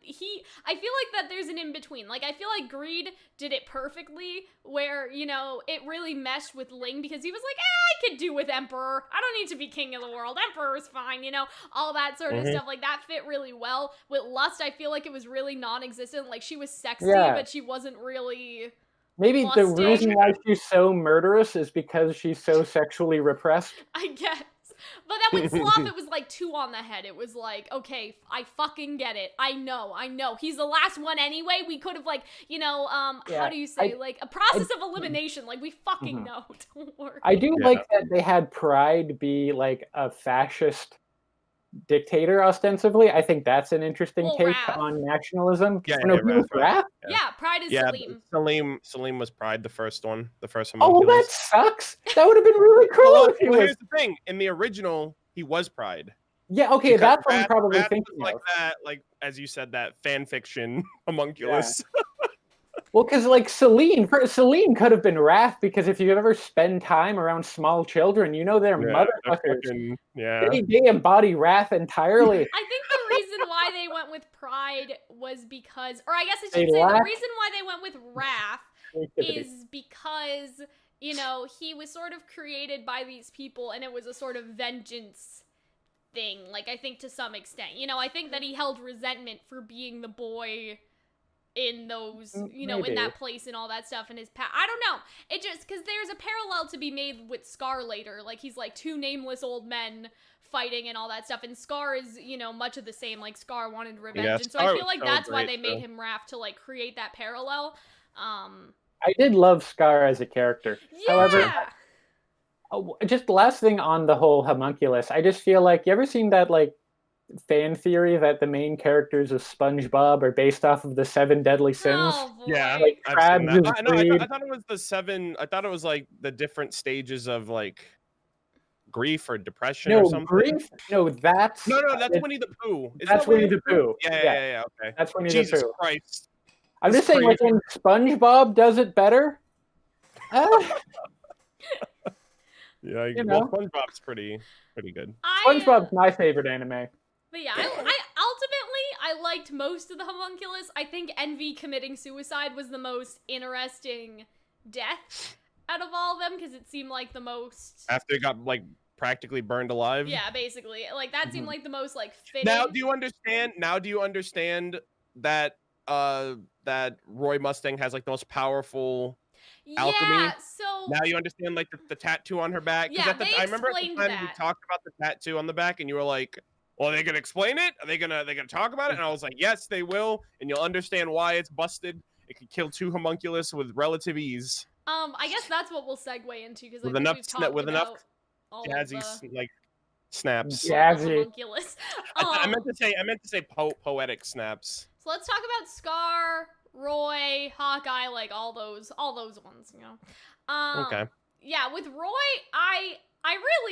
I feel like that there's an in-between. Like, I feel like Greed did it perfectly, where, you know, it really meshed with Ling, because he was like, I could do with Emperor. I don't need to be king of the world. Emperor's fine, you know, all that sort of stuff. Like, that fit really well. With Lust, I feel like it was really non-existent. Like, she was sexy, but she wasn't really... Maybe the lusting. reason why she's so murderous is because she's so sexually repressed. I guess. But then with Sloth, it was like 2 on the head. It was like, okay, I fucking get it. I know. He's the last one anyway. We could have, like, you know, how do you say, like, a process of elimination. Like, we fucking know. Don't worry. I do like that they had Pride be, like, a fascist dictator, ostensibly. I think that's an interesting take Raph. on nationalism. Yeah, no, yeah, he was Raph. Raph? Yeah, Pride is Salim. Salim was Pride, the first one, the first Oh, well, that homunculus. sucks. That would have been really cool Well, if he was. here's the thing: in the original, he was Pride. Yeah, okay, Because that's what I'm probably Raph thinking was like of. that, like as you said, that fan fiction homunculus. Well, because like Celine could have been Raph, because if you ever spend time around small children, you know they're motherfuckers. They embody wrath entirely. I think the reason why they went with Pride was because, or I guess I should say the reason why they went with Raph is because, you know, he was sort of created by these people, and it was a sort of vengeance thing, like, I think to some extent. You know, I think that he held resentment for being the boy in those, you know, in that place and all that stuff, and his I don't know. It just, because there's a parallel to be made with Scar later. Like, he's like 2 nameless old men fighting and all that stuff, and Scar is, you know, much of the same. Like, Scar wanted revenge, and so I feel like that's why they made him Raph, to, like, create that parallel. I did love Scar as a character. Yeah! However, just the last thing on the whole homunculus, I just feel like, you ever seen that, like, fan theory that the main characters of SpongeBob are based off of the 7 deadly sins? Oh, boy. Yeah, like I've seen that. Crabs. I thought it was the 7. I thought it was like the different stages of like grief or depression or something. Grief? No, that's Winnie the Pooh. That's Winnie the Pooh. Yeah. Okay. That's Winnie Jesus the Pooh. Christ. I'm just saying, like, when SpongeBob does it better. Yeah, you know, SpongeBob's pretty good. SpongeBob's my favorite anime. But yeah, I liked most of the homunculus. I think Envy committing suicide was the most interesting death out of all of them, because it seemed like the most... After it got, like, practically burned alive? Yeah, basically. Like, that seemed like the most, like, fitting. Now do you understand that that Roy Mustang has, like, the most powerful alchemy? Yeah, so... Now you understand, like, the tattoo on her back? Yeah, I remember at the time we talked about the tattoo on the back, and you were like, well, are they gonna explain it? Are they gonna talk about it? And I was like, yes, they will, and you'll understand why it's busted. It could kill 2 homunculus with relative ease. I guess that's what we'll segue into, because with enough jazzy like snaps. Jazzy. I meant to say poetic snaps. So let's talk about Scar, Roy, Hawkeye, like all those ones, you know. Okay. Yeah, with Roy, I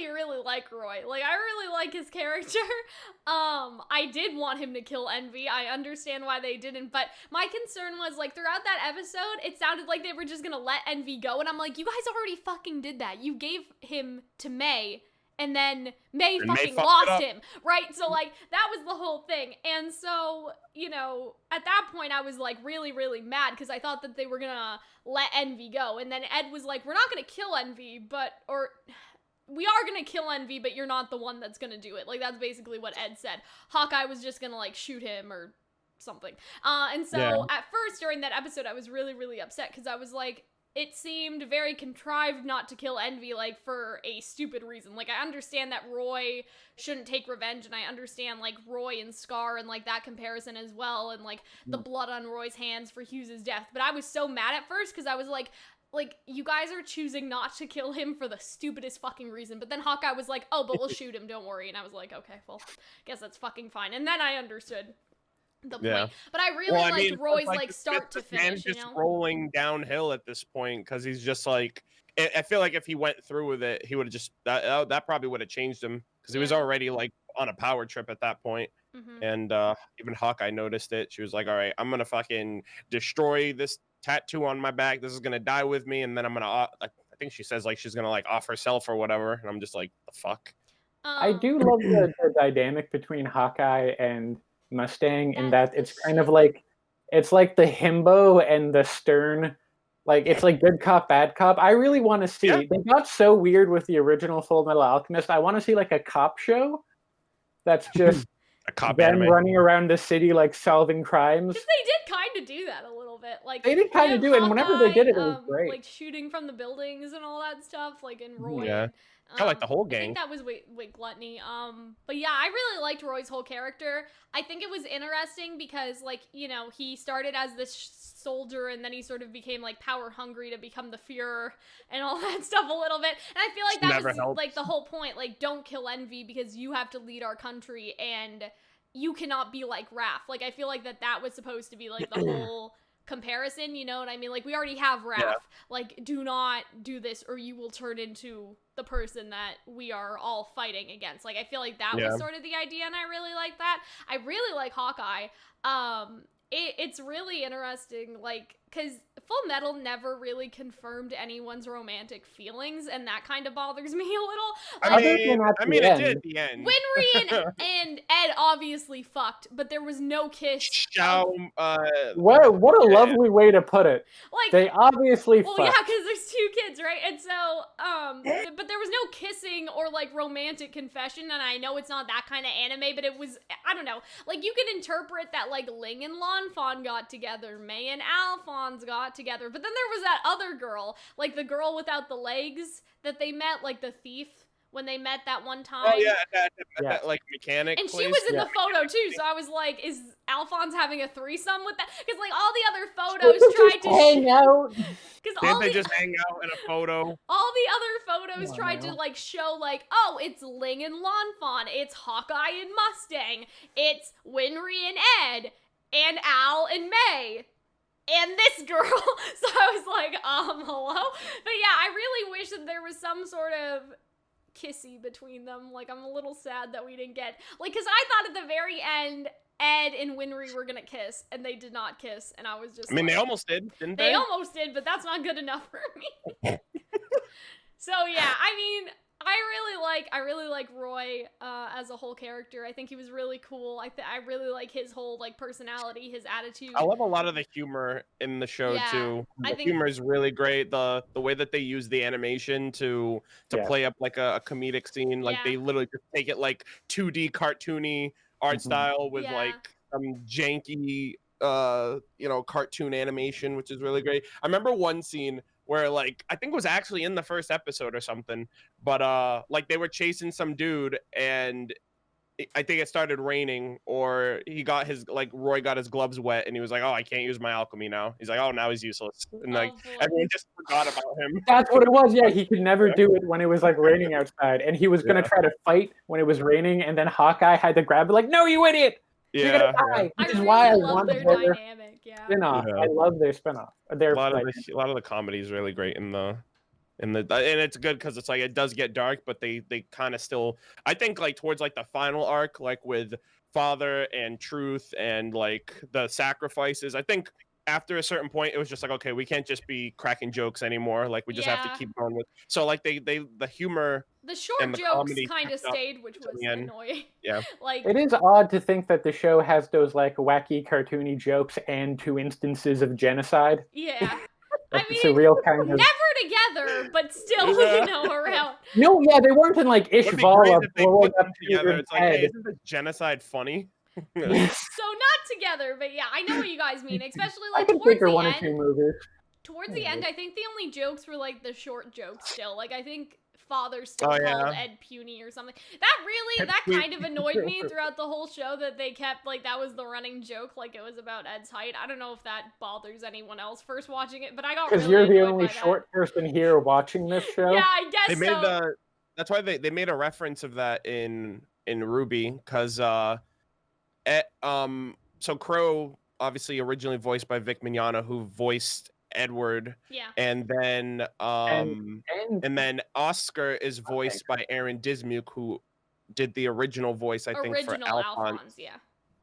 really like Roy. Like, I really like his character. I did want him to kill Envy. I understand why they didn't, but my concern was, like, throughout that episode, it sounded like they were just gonna let Envy go, and I'm like, you guys already fucking did that. You gave him to May, and then May fucking lost him, right? So, like, that was the whole thing. And so, you know, at that point, I was, like, really, really mad, because I thought that they were gonna let Envy go. And then Ed was like, we're not gonna kill Envy, we are gonna kill Envy, but you're not the one that's gonna do it. Like, that's basically what Ed said. Hawkeye was just gonna, like, shoot him or something. And so, at first, during that episode, I was really, really upset, because I was like, it seemed very contrived not to kill Envy, like, for a stupid reason. Like, I understand that Roy shouldn't take revenge, and I understand, like, Roy and Scar and, like, that comparison as well, and, like, the blood on Roy's hands for Hughes' death. But I was so mad at first, because I was like, like, you guys are choosing not to kill him for the stupidest fucking reason. But then Hawkeye was like, oh, but we'll shoot him, don't worry. And I was like, okay, well, guess that's fucking fine. And then I understood the point. But I really liked Roy's, like, start to finish, just rolling downhill at this point, because he's just like, I feel like if he went through with it, he would have just, that probably would have changed him, because he was already, like, on a power trip at that point. And even Hawkeye noticed it. She was like, all right, I'm gonna fucking destroy this tattoo on my back. This is gonna die with me, and then I'm gonna, I think she says, like, she's gonna, like, off herself or whatever. And I'm just like, the fuck? I do love the dynamic between Hawkeye and Mustang, in that it's kind of like, it's like the himbo and the stern, like, it's like good cop, bad cop. I really want to see, they got so weird with the original Fullmetal Alchemist. I want to see, like, a cop show that's just a cop them running around the city, like, solving crimes. Because they did kind of do that a little bit. Like, they did kind of do it, and whenever they did it, it was great. Like, shooting from the buildings and all that stuff, like, in Roy. Yeah. I like the whole gang. I think that was with Gluttony. But yeah, I really liked Roy's whole character. I think it was interesting because, like, you know, he started as this soldier, and then he sort of became, like, power hungry to become the Fuhrer and all that stuff a little bit. And I feel like that was helps. Like, the whole point. Like, don't kill Envy because you have to lead our country, and you cannot be like Raph. Like, I feel like that was supposed to be, like, the whole comparison, you know what I mean? Like, we already have Raph. Yeah. Like, do not do this or you will turn into the person that we are all fighting against. Like, I feel like that was sort of the idea, and I really like that. I really like Hawkeye. It's really interesting, like, because Fullmetal never really confirmed anyone's romantic feelings, and that kind of bothers me a little. Like, I mean, it did at the end. Winry and Ed obviously fucked, but there was no kiss. What a lovely way to put it. Like, they obviously fucked. Well, yeah, because there's 2 kids, right? And so, but there was no kissing or, like, romantic confession, and I know it's not that kind of anime, but it was, I don't know, like, you can interpret that, like, Ling and Lanfan got together, May and Alphonse got together, but then there was that other girl, like, the girl without the legs that they met, like, the thief, when they met that one time. Oh, yeah, that like, mechanic and place. She was in the photo, too, so I was like, is Alphonse having a threesome with that? Because, like, all the other photos tried to hang out. Didn't they just hang out in a photo? All the other photos tried to, like, show, like, oh, it's Ling and Lanfan, it's Hawkeye and Mustang, it's Winry and Ed, and Al and May. And this girl. So I was like, hello? But yeah, I really wish that there was some sort of kissy between them. Like, I'm a little sad that we didn't get, like, because I thought at the very end Ed and Winry were gonna kiss, and they did not kiss, and I was just, I mean, like, they almost did, didn't they? They almost did, but that's not good enough for me. So yeah, I mean, I really like Roy as a whole character. I think he was really cool. I really like his whole, like, personality, his attitude. I love a lot of the humor in the show too. The humor is really great. The way that they use the animation to play up, like, a comedic scene, like they literally just take it, like, 2D cartoony art style with like some janky you know, cartoon animation, which is really great. I remember one scene where, like, I think it was actually in the first episode or something, but like, they were chasing some dude, and I think it started raining, or he got his, like, Roy got his gloves wet, and he was like, oh, I can't use my alchemy now. He's like, oh, now he's useless. And, like, everyone just forgot about him. That's what it was. Yeah, he could never do it when it was, like, raining outside, and he was gonna try to fight when it was raining, and then Hawkeye had to grab it, like, no, you idiot! You're gonna die. Which is why I love their dynamic. Spin-off. I love their spin-off. A lot of the comedy is really great in the and it's good because it's like, it does get dark, but they kind of still, I think, like, towards, like, the final arc, like, with Father and Truth and, like, the sacrifices, I think after a certain point it was just like, okay, we can't just be cracking jokes anymore, like, we just have to keep going with, so, like, the humor, the short jokes kind of stayed, which was annoying. Like, it is odd to think that the show has those, like, wacky cartoony jokes and 2 instances of genocide. Yeah. I mean, surreal kind of, never together, but still, you know, around. No, yeah, they weren't in, like, Ishvala blowing up together. It's like, hey, isn't this genocide funny? So not together, but yeah, I know what you guys mean, especially, like, towards the end. Movies. Towards the end, I think the only jokes were, like, the short jokes still. Like, I think father's still called Ed Puny or something. That kind of annoyed me throughout the whole show, that they kept, like, that was the running joke, like it was about Ed's height. I don't know if that bothers anyone else first watching it, but I got really you're the annoyed only by short person here watching this show. Yeah, I guess so. That's why they made a reference of that in RWBY, because so Crow, obviously originally voiced by Vic Mignogna, who voiced Edward. Yeah. And then and then Oscar is voiced by Aaron Dismuke, who did the original voice, I think, for Alphonse. Yeah.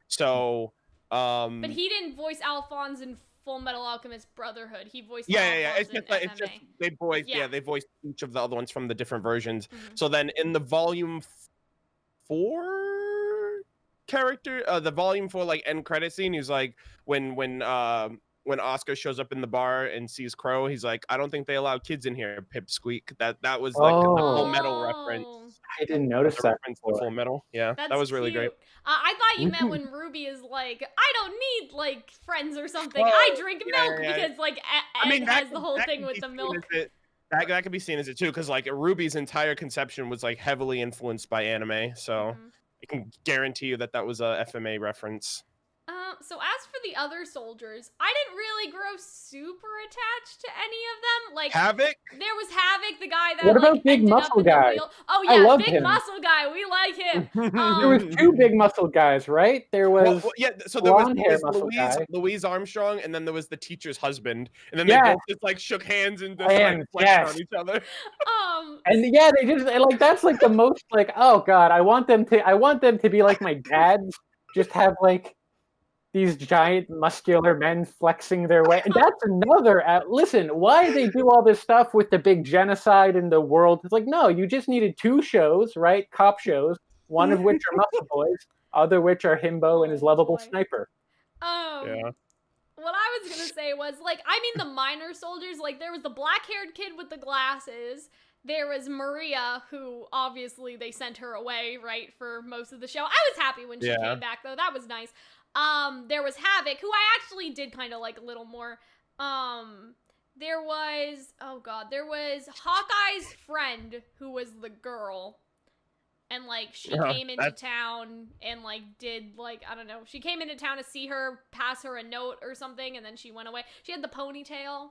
So but he didn't voice Alphonse in Fullmetal Alchemist Brotherhood. He voiced Alphonse it's just they voiced each of the other ones from the different versions. Mm-hmm. So then in the volume 4 character, the volume 4 like end credit scene, he's like, when Oscar shows up in the bar and sees Crow, he's like, I don't think they allow kids in here, Pipsqueak. That was like the Full Metal reference. I didn't notice that. Reference to Full Metal. Yeah, that was really cute. great. I thought you meant when Ruby is like, I don't need like friends or something. I drink milk because like Ed has the whole thing with the milk. That could be seen as it too, because like Ruby's entire conception was like heavily influenced by anime, so I can guarantee you that was a FMA reference. So as for the other soldiers, I didn't really grow super attached to any of them. Like Havoc? There was Havoc, the guy that what about Big Muscle Guy? Oh yeah, Big Muscle Guy. We like him. There was 2 big muscle guys, right? There was so there was Louise Armstrong, and then there was the teacher's husband, and then they both just like shook hands and just like flexed on each other. And they just like, that's like the most like, oh god, I want them to be like my dads, just have like these giant muscular men flexing their way. And that's another, listen, why they do all this stuff with the big genocide in the world? It's like, no, you just needed 2 shows, right? Cop shows, one of which are Muscle Boys, other which are Himbo and his lovable sniper. What I was going to say was, like, I mean the minor soldiers, like, there was the black-haired kid with the glasses. There was Maria, who obviously they sent her away, right, for most of the show. I was happy when she came back, though. That was nice. There was Havoc, who I actually did kind of like a little more. There was Hawkeye's friend, who was the girl. And, like, she came into town and, like, did, like, I don't know. She came into town to see her, pass her a note or something, and then she went away. She had the ponytail.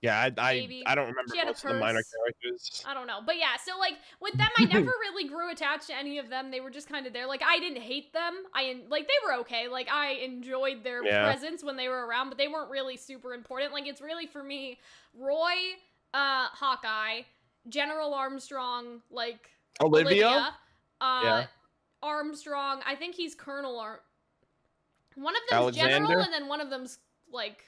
Yeah, I don't remember most of the minor characters. I don't know. But yeah, so like with them, I never really grew attached to any of them. They were just kind of there. Like I didn't hate them. They were okay. Like I enjoyed their presence when they were around, but they weren't really super important. Like it's really for me, Roy, Hawkeye, General Armstrong, like Olivia Armstrong. I think he's Colonel one of them's General and then one of them's like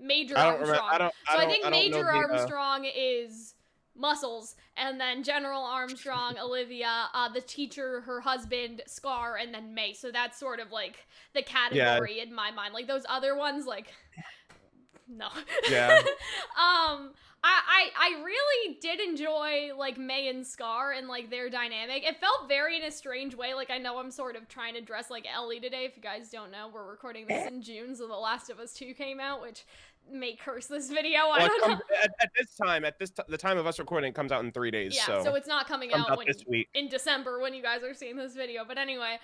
Major Armstrong. I think Major Armstrong is Muscles, and then General Armstrong, Olivia, the teacher, her husband, Scar, and then May. So that's sort of like the category in my mind. Like those other ones, like no. Yeah. I really did enjoy like May and Scar and like their dynamic. It felt very in a strange way. Like I know I'm sort of trying to dress like Ellie today. If you guys don't know, we're recording this in June, so The Last of Us 2 came out, which may curse this video. I don't know. The time of us recording, it comes out in 3 days. Yeah, so it's not coming out this week. In December when you guys are seeing this video. But anyway,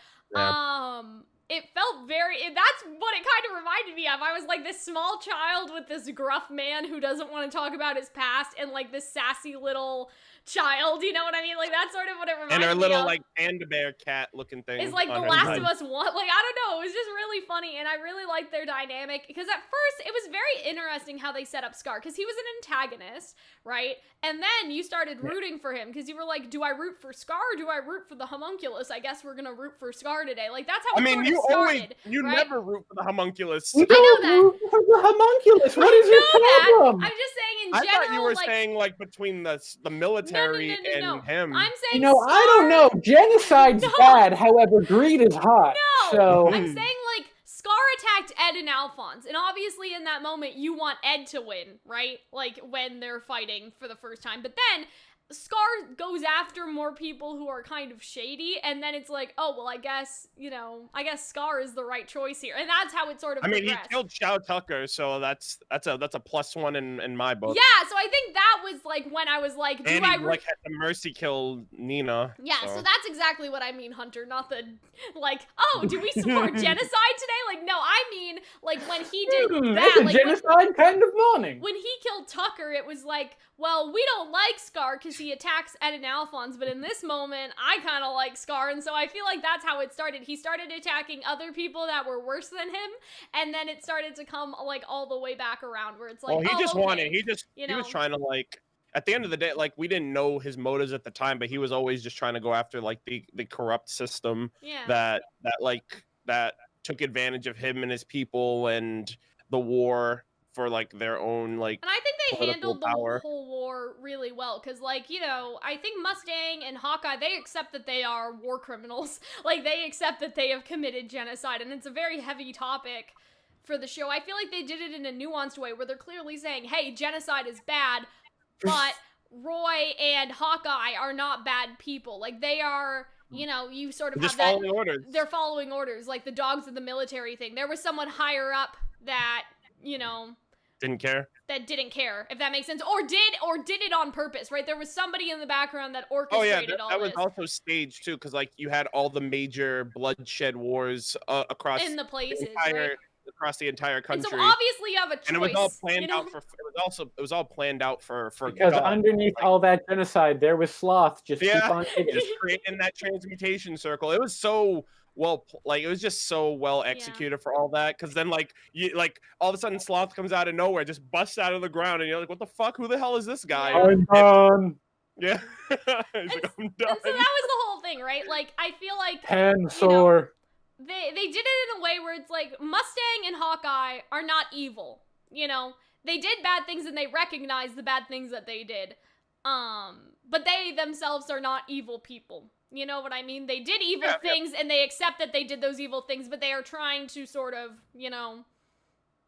it felt that's what it kind of reminded me of. I was like this small child with this gruff man who doesn't want to talk about his past, and like this sassy little child, you know what I mean? Like that's sort of what it reminded me of. And her little like panda bear cat looking thing. It's like The Last of Us 1. Like I don't know, it was just really funny, and I really liked their dynamic because at first it was very interesting how they set up Scar because he was an antagonist, right? And then you started rooting for him because you were like, do I root for Scar or do I root for the homunculus? I guess we're gonna root for Scar today. Like that's how it started. You never root for the homunculus. You don't root for the homunculus. What is your problem? I'm just saying in general. I thought you were saying like between the military and him. I'm saying Scar, I don't know. Genocide's bad, however, greed is hot. No, so I'm saying like Scar attacked Ed and Alphonse, and obviously in that moment you want Ed to win, right? Like when they're fighting for the first time. But then Scar goes after more people who are kind of shady, and then it's like, oh, well, I guess Scar is the right choice here. And that's how it sort of I mean, progressed. he killed Shao Tucker, so that's a +1 in my book. Yeah, so I think that was like when I was like, and he had the mercy kill Nina. Yeah, so that's exactly what I mean, Hunter, not the, like, oh, do we support genocide today? Like, no, I mean, like, when he did that, it's a like, genocide kind of morning. When he killed Tucker, it was like, well, we don't like Scar because he attacks Ed and Alphonse, but in this moment, I kind of like Scar, and so I feel like that's how it started. He started attacking other people that were worse than him, and then it started to come, like, all the way back around, where it's like, well, he just wanted, he know? was trying to, like, at the end of the day, like, we didn't know his motives at the time, but he was always just trying to go after, like, the corrupt system that took advantage of him and his people and the war for, like, their own, like, and I think they handled the power. whole war really well, because, like, you know, I think Mustang and Hawkeye, they accept that they are war criminals. Like, they accept that they have committed genocide, and it's a very heavy topic for the show. I feel like they did it in a nuanced way, where they're clearly saying, hey, genocide is bad, but Roy and Hawkeye are not bad people. Like, they are, you know, you sort of just have that. Following orders. They're following orders, like the dogs of the military thing. There was someone higher up that, you know, didn't care, if that makes sense, or did it on purpose, right? There was somebody in the background that orchestrated all that this. was also staged too, because, like, you had all the major bloodshed wars across in the places, across the entire country. And so obviously you have a choice. And it was all planned out for. It was all planned out for. Because God. underneath all that genocide, there was Sloth. Just keep on just creating that transmutation circle. It was so well, like, it was just so well executed for all that. Because then, like, all of a sudden, Sloth comes out of nowhere, just busts out of the ground, and you're like, what the fuck? Who the hell is this guy? I'm done. Yeah. He's like, I'm done. And so that was the whole thing, right? Like, I feel like Tensor. They did it in a way where it's like Mustang and Hawkeye are not evil. You know, they did bad things and they recognize the bad things that they did. But they themselves are not evil people. You know what I mean? They did evil things and they accept that they did those evil things, but they are trying to sort of, you know,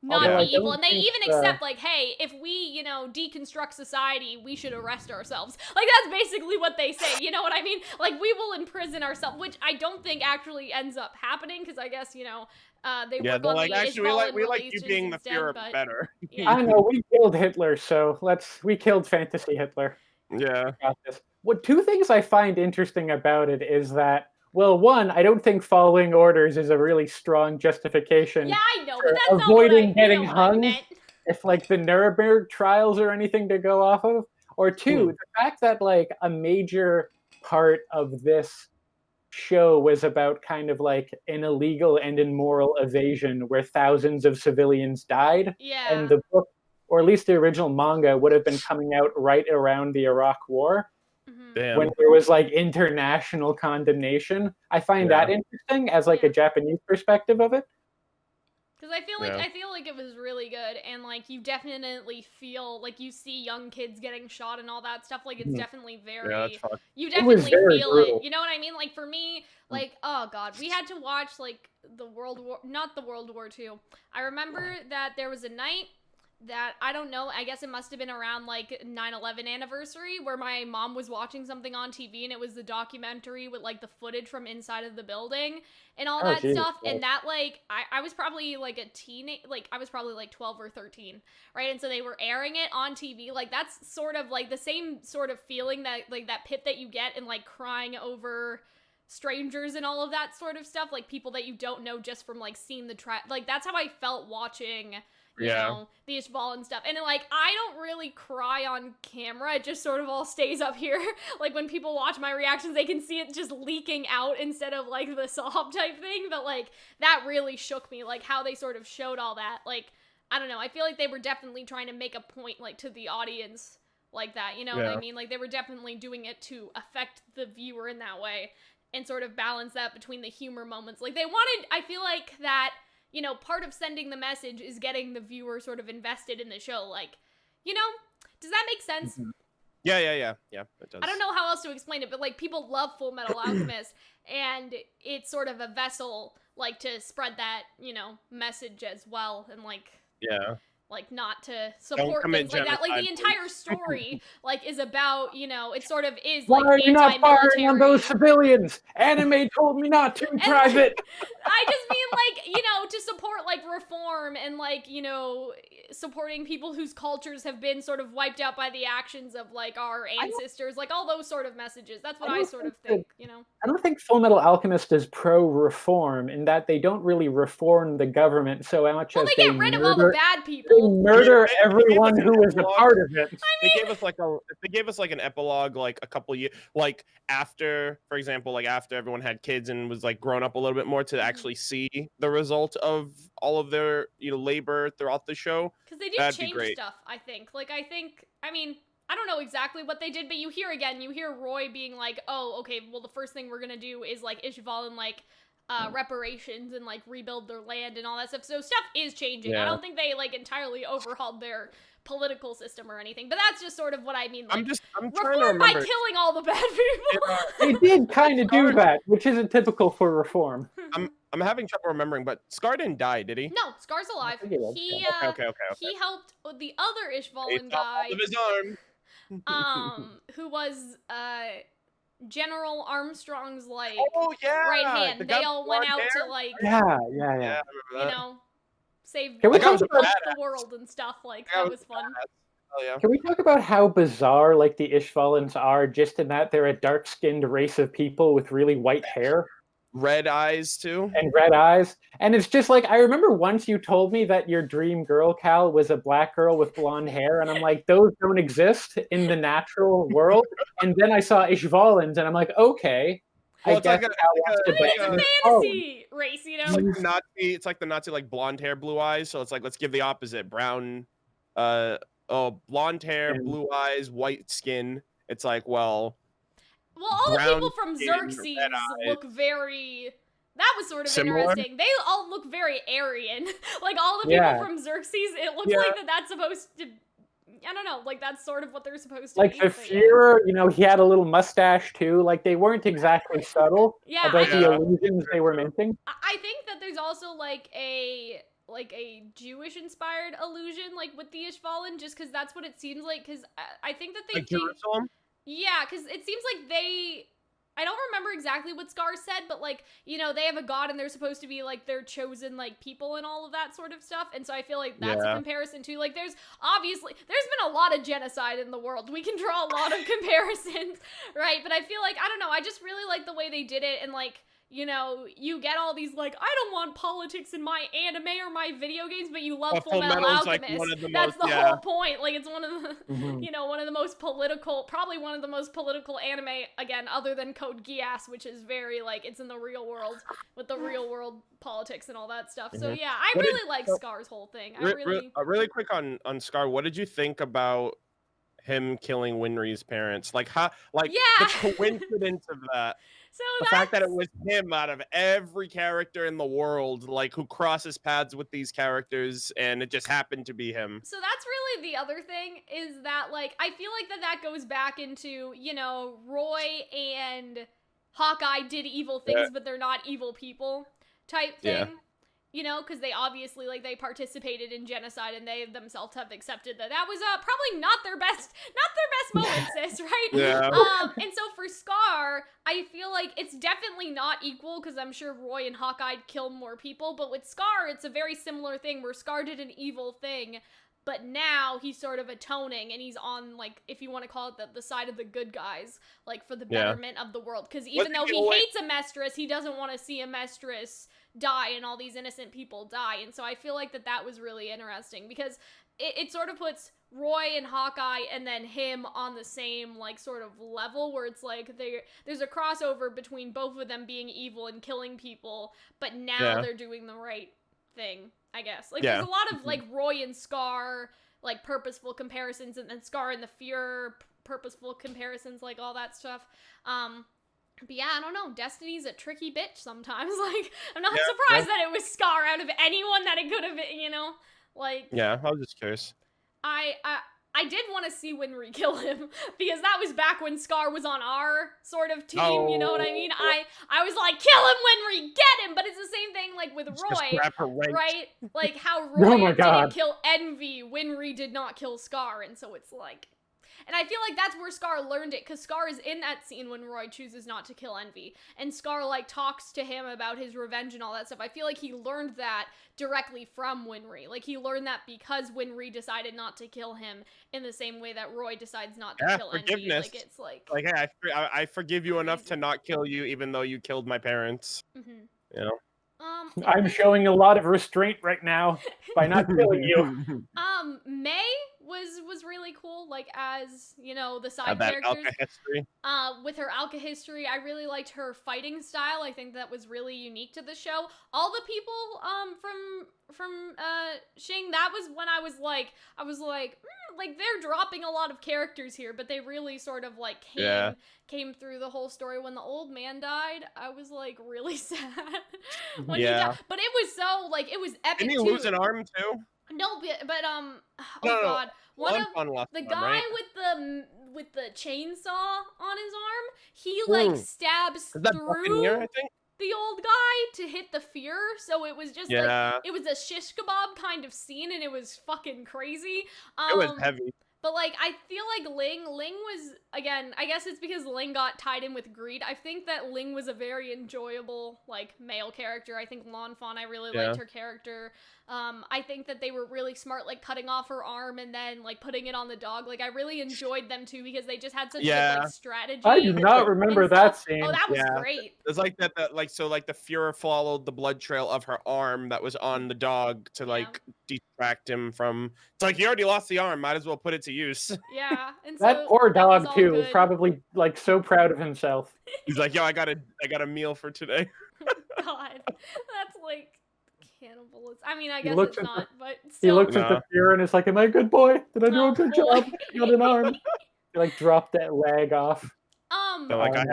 not be evil. And they even accept, like, hey, if we, you know, deconstruct society, we should arrest ourselves. Like, that's basically what they say, you know what I mean? Like, we will imprison ourselves, which I don't think actually ends up happening, because I guess, you know, they work on like, the actually, we like you being the Fuhrer better. Yeah. I know, we killed Hitler, so we killed fantasy Hitler. Yeah. What two things I find interesting about it is that, well, one, I don't think following orders is a really strong justification. Yeah, I know, but that's avoiding not getting hung. If, like, the Nuremberg trials or anything to go off of. Or two, the fact that, like, a major part of this show was about kind of like an illegal and immoral evasion where thousands of civilians died. Yeah. And the book, or at least the original manga, would have been coming out right around the Iraq War. Damn. When there was, like, international condemnation. I find that interesting as, like, a Japanese perspective of it. Because I feel like it was really good, and, like, you definitely feel like you see young kids getting shot and all that stuff. Like, it's definitely very you definitely feel it. You know what I mean? Like, for me, like, oh god, we had to watch, like, not the World War II. I remember that there was a night that, I don't know, I guess it must have been around, like, 9/11 anniversary, where my mom was watching something on TV, and it was the documentary with, like, the footage from inside of the building and all that stuff. And that, like, I was probably, like, a teenage, like, I was probably, like, 12 or 13, right? And so they were airing it on TV. Like, that's sort of, like, the same sort of feeling that, like, that pit that you get in, like, crying over strangers and all of that sort of stuff, like, people that you don't know just from, like, seeing the like, that's how I felt watching, you know, the Ishval and stuff. And, like, I don't really cry on camera. It just sort of all stays up here. Like, when people watch my reactions, they can see it just leaking out instead of, like, the sob type thing. But, like, that really shook me, like, how they sort of showed all that. Like, I don't know. I feel like they were definitely trying to make a point, like, to the audience like that. You know what I mean? Like, they were definitely doing it to affect the viewer in that way and sort of balance that between the humor moments. Like, they wanted, I feel like that, you know, part of sending the message is getting the viewer sort of invested in the show. Like, you know, does that make sense? Yeah, it does. I don't know how else to explain it, but, like, people love Fullmetal Alchemist, and it's sort of a vessel, like, to spread that, you know, message as well, and, like, like not to support commit things like that. Like the genocide, entire story like is about, you know, it sort of is Why like are you not firing on those anti-military. civilians? Anime told me not to, And, Private. I just mean like, you know, to support like reform and like, you know, supporting people whose cultures have been sort of wiped out by the actions of like our ancestors, like all those sort of messages. That's what I sort of think, you know. I don't think Fullmetal Alchemist is pro-reform in that they don't really reform the government so much Well, as they get rid of all the bad people. They murder They gave everyone us an who is a epilogue. part of it. They gave us like an epilogue, like a couple years, like after, for example, like after everyone had kids and was like grown up a little bit more to actually see the result of all of their, you know, labor throughout the show. Because they do change stuff, I think. Like, I mean, I don't know exactly what they did, but you hear Roy being like, oh, okay, well, the first thing we're gonna do is, like, Ishvalan, like, reparations and, like, rebuild their land and all that stuff. So stuff is changing. Yeah. I don't think they, like, entirely overhauled their political system or anything, but that's just sort of what I mean. Like, I'm trying to remember. By killing all the bad people. They did kind of do that, which isn't typical for reform. I'm having trouble remembering, but Scar didn't die, did he? No, Scar's alive. He helped the other Ishvalan guy. Of his arm. Who was General Armstrong's like right hand. They all went out to like you know, save the world and stuff. Like that was fun. Oh, yeah. Can we talk about how bizarre like the Ishvalans are, just in that they're a dark-skinned race of people with really white hair? Red eyes too. And red eyes. And it's just like, I remember once you told me that your dream girl, Cal, was a black girl with blonde hair. And I'm like, those don't exist in the natural world. And then I saw Ishvalans and I'm like, okay. Well, I guess it's a fantasy race, you know? It's like the Nazi, like blonde hair, blue eyes. So it's like, let's give the opposite. Brown, blonde hair, blue eyes, white skin. It's like, well, all the people from Xerxes look very... That was sort of interesting. They all look very Aryan. Like, all the people from Xerxes, it looks like that's supposed to... I don't know, like, that's sort of what they're supposed to be. Like, the Führer, you know, he had a little mustache, too. Like, they weren't exactly subtle about the illusions they were minting. I think that there's also, like a Jewish-inspired illusion, like, with the Ishvalan, just because that's what it seems like, because I think that they think... Jerusalem? Yeah, because it seems like I don't remember exactly what Scar said, but, like, you know, they have a god and they're supposed to be, like, their chosen, like, people and all of that sort of stuff. And so I feel like that's a comparison, too. Like, there's been a lot of genocide in the world. We can draw a lot of comparisons, right? But I feel like, I don't know, I just really like the way they did it. And, like, you know, you get all these, like, I don't want politics in my anime or my video games, but you love Fullmetal Alchemist. Like that's the whole point. Like, it's one of the, you know, one of the most political, probably one of the most political anime, again, other than Code Geass, which is very, like, it's in the real world, with the real world politics and all that stuff. So, yeah, I really like Scar's whole thing. Really quick on Scar, what did you think about him killing Winry's parents? Like, how, like, the coincidence of that. So the fact that it was him out of every character in the world, like, who crosses paths with these characters, and it just happened to be him. So that's really the other thing, is that, like, I feel like that goes back into, you know, Roy and Hawkeye did evil things, but they're not evil people type thing. Yeah. You know, because they obviously, like, they participated in genocide and they themselves have accepted that was probably not their best moment, sis, right? Yeah. And so for Scar, I feel like it's definitely not equal, because I'm sure Roy and Hawkeye kill more people, but with Scar, it's a very similar thing where Scar did an evil thing, but now he's sort of atoning, and he's on, like, if you want to call it the side of the good guys, like, for the betterment of the world. Because even though he hates Amestris, he doesn't want to see Amestris die and all these innocent people die. And so I feel like that was really interesting, because it sort of puts Roy and Hawkeye and then him on the same, like, sort of level, where it's like there's a crossover between both of them being evil and killing people, but now they're doing the right thing, I guess. Like, there's a lot of, like, Roy and Scar, like, purposeful comparisons, and then Scar and the Führer, purposeful comparisons, like, all that stuff. But yeah, I don't know. Destiny's a tricky bitch sometimes. Like, I'm not surprised that it was Scar out of anyone that it could have been, you know? Like... Yeah, I was just curious. I did want to see Winry kill him, because that was back when Scar was on our sort of team, you know what I mean? I was like, kill him, Winry, get him! But it's the same thing, like with Just Roy, grab her wrench. right? Like how Oh Roy my God. didn't kill Envy, Winry did not kill Scar, and so it's like, and I feel like that's where Scar learned it, because Scar is in that scene when Roy chooses not to kill Envy, and Scar like talks to him about his revenge and all that stuff. I feel like he learned that directly from Winry. Like he learned that because Winry decided not to kill him in the same way that Roy decides not to kill Envy. Forgiveness. Like it's like hey, I forgive you enough to not kill you, even though you killed my parents. You know. I'm showing a lot of restraint right now by not killing you. May was really cool, like as you know the side That characters. Alka history. With her Alka history, I really liked her fighting style. I think that was really unique to the show. All the people from Xing, that was when I was like they're dropping a lot of characters here, but they really sort of like came through the whole story. When the old man died, I was like really sad when he died. But it was so like it was epic. Didn't he lose an arm too? No, but God, one of the guy right? with the chainsaw on his arm, he like stabs through I think? the old guy to hit the fear. So it was just like it was a shish kebab kind of scene, and it was fucking crazy. It was heavy. But like I feel like Ling was, again, I guess it's because Ling got tied in with Greed. I think that Ling was a very enjoyable like male character. I think Lan Fan, I really liked her character. I think that they were really smart, like cutting off her arm and then like putting it on the dog. Like I really enjoyed them too, because they just had such good like strategy. I do not remember that scene. Oh, that was great. It's like that like so like the Fuhrer followed the blood trail of her arm that was on the dog to like distract him from. It's like, you already lost the arm, might as well put it to use. Yeah, and that so poor dog was too was probably like so proud of himself. He's like, yo, I got a meal for today. God, that's like cannibalism. I mean, I guess it's not, but still. He looks at the Fuhrer and is like, am I a good boy? Did I do a good job? Got an arm. He like dropped that leg off. So like I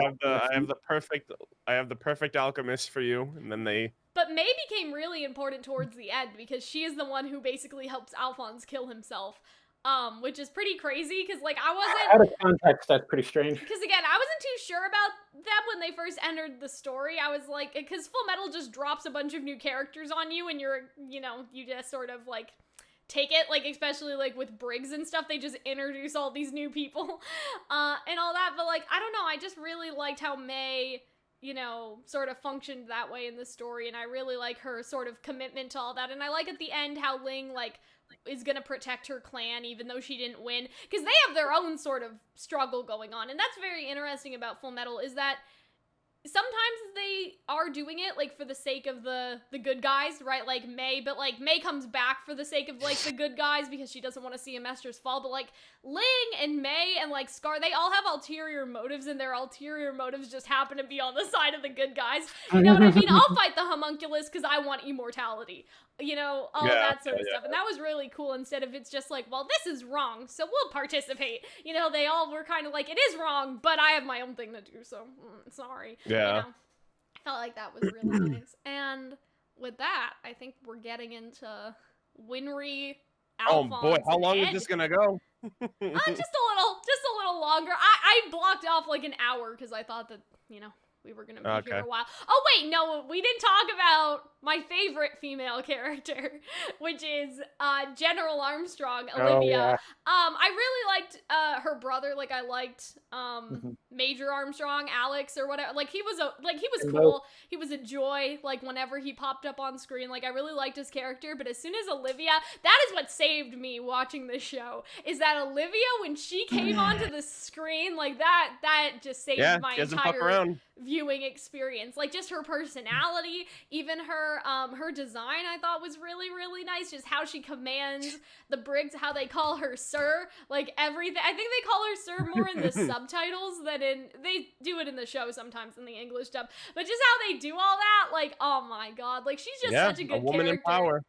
have the perfect alchemist for you, and then they. But May became really important towards the end, because she is the one who basically helps Alphonse kill himself. Which is pretty crazy, because like I wasn't out of context. That's pretty strange. Because again, I wasn't too sure about them when they first entered the story. I was like, because Fullmetal just drops a bunch of new characters on you, and you just sort of like take it, like especially like with Briggs and stuff, they just introduce all these new people, and all that. But like I don't know, I just really liked how May, sort of functioned that way in the story, and I really like her sort of commitment to all that. And I like at the end how Ling like is gonna protect her clan even though she didn't win, because they have their own sort of struggle going on. And that's very interesting about Fullmetal, is that sometimes they are doing it like for the sake of the good guys, right? Like May, but like May comes back for the sake of like the good guys because she doesn't want to see Amestris fall. But like Ling and May and like Scar, they all have ulterior motives, and their ulterior motives just happen to be on the side of the good guys. You know what I mean? I'll fight the homunculus because I want immortality. All of that sort of stuff. And that was really cool, instead of it's just like, well, this is wrong, so we'll participate. They all were kind of like, it is wrong, but I have my own thing to do, so sorry. Yeah. I felt like that was really nice. And with that, I think we're getting into Winry, Alphonse. Oh boy, how long is this gonna go? Just a little longer. I blocked off like an hour because I thought that, we were going to be here a while. Oh, wait, no, we didn't talk about my favorite female character, which is General Armstrong, Olivia. Oh, yeah. I really liked her brother. Like, I liked Major Armstrong, Alex, or whatever. Like, he was cool. He was a joy, like, whenever he popped up on screen. Like, I really liked his character. But as soon as Olivia, that is what saved me watching this show, is that Olivia, when she came onto the screen, like, that just saved my entire viewing experience. Like, just her personality, even her design, I thought was really, really nice. Just how she commands the Briggs, how they call her Sir, like everything. I think they call her Sir more in the subtitles than they do it in the show sometimes in the English dub. But just how they do all that, like, oh my god, like she's just such a good woman character. In power.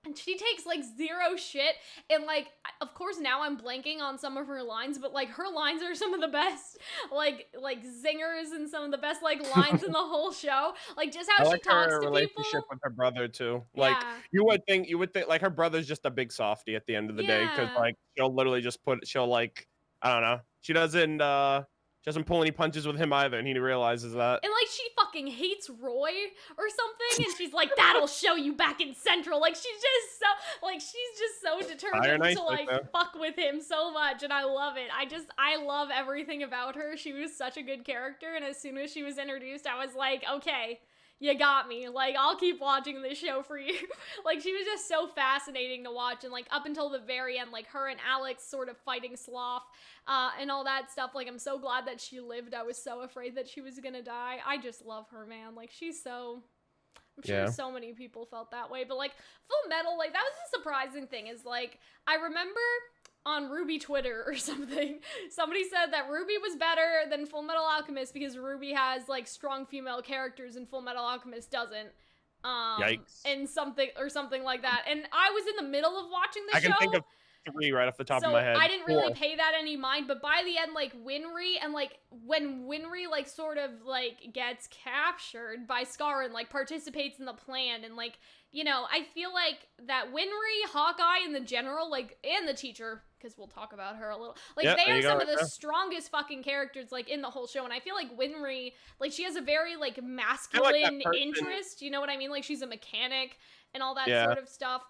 And she takes, like, zero shit, and, like, of course, now I'm blanking on some of her lines, but, like, her lines are some of the best, like zingers and some of the best, like, lines in the whole show. Like, just how she talks to people. Relationship with her brother, too. Like, you would think, like, her brother's just a big softie at the end of the day, because, like, she'll literally just she'll, like, I don't know. She doesn't pull any punches with him either, and he realizes that. And like she fucking hates Roy or something, and she's like, "That'll show you back in Central." Like she's just so determined to like fuck with him so much, and I love it. I love everything about her. She was such a good character, and as soon as she was introduced, I was like, okay, you got me. Like, I'll keep watching this show for you. Like, she was just so fascinating to watch, and like up until the very end, like her and Alex sort of fighting Sloth, and all that stuff. Like, I'm so glad that she lived. I was so afraid that she was gonna die. I just love her, man. Like, she's so... I'm sure so many people felt that way, but like Fullmetal, like that was the surprising thing is like, I remember on Ruby Twitter or something, somebody said that Ruby was better than Fullmetal Alchemist because Ruby has like strong female characters and Fullmetal Alchemist doesn't. Yikes. And something like that. And I was in the middle of watching the show. I can think of 3 right off the top of my head. I didn't really pay that any mind, but by the end, like, Winry, and, like, when Winry, like, sort of, like, gets captured by Scar and, like, participates in the plan, and, like, you know, I feel like that Winry, Hawkeye, and the General, like, and the teacher, because we'll talk about her a little, like, they are some of the strongest fucking characters, like, in the whole show, and I feel like Winry, like, she has a very, like, masculine interest, you know what I mean? Like, she's a mechanic, and all that sort of stuff.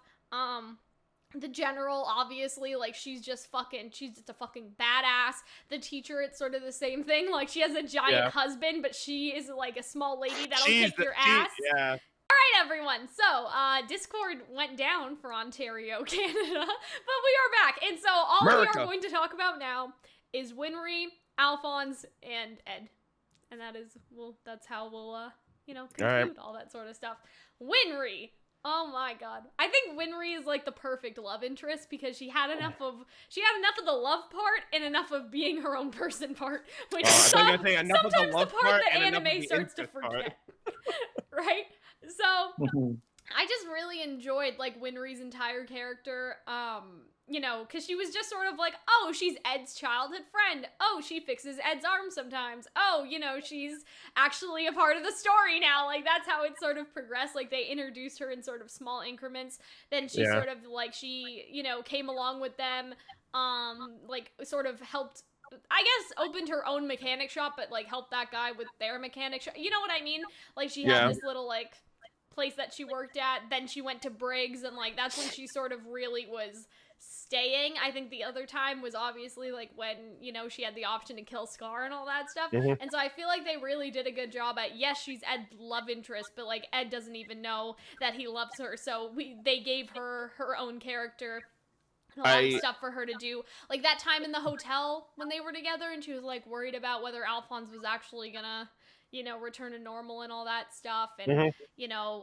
The General, obviously, like, she's just a fucking badass. The teacher, it's sort of the same thing. Like, she has a giant husband, but she is, like, a small lady that'll kick your ass. Alright, everyone. So, Discord went down for Ontario, Canada, but we are back. And so, all we are going to talk about now is Winry, Alphonse, and Ed. And that is, that's how we'll, conclude all that sort of stuff. Winry! Oh my god. I think Winry is like the perfect love interest because she had enough of the love part and enough of being her own person part, which is sometimes the part that anime starts to forget. Right? So I just really enjoyed like Winry's entire character. Because she was just sort of like, oh, she's Ed's childhood friend. Oh, she fixes Ed's arm sometimes. Oh, she's actually a part of the story now. Like, that's how it sort of progressed. Like, they introduced her in sort of small increments. Then she sort of, like, she, came along with them, like, sort of helped, I guess, opened her own mechanic shop, but, like, helped that guy with their mechanic shop. You know what I mean? Like, she had this little, like, place that she worked at. Then she went to Briggs, and, like, that's when she sort of really was staying. I think the other time was obviously like when she had the option to kill Scar and all that stuff, and so I feel like they really did a good job at, yes, she's Ed's love interest, but like Ed doesn't even know that he loves her, so they gave her her own character and a lot of stuff for her to do, like that time in the hotel when they were together and she was like worried about whether Alphonse was actually gonna return to normal and all that stuff, and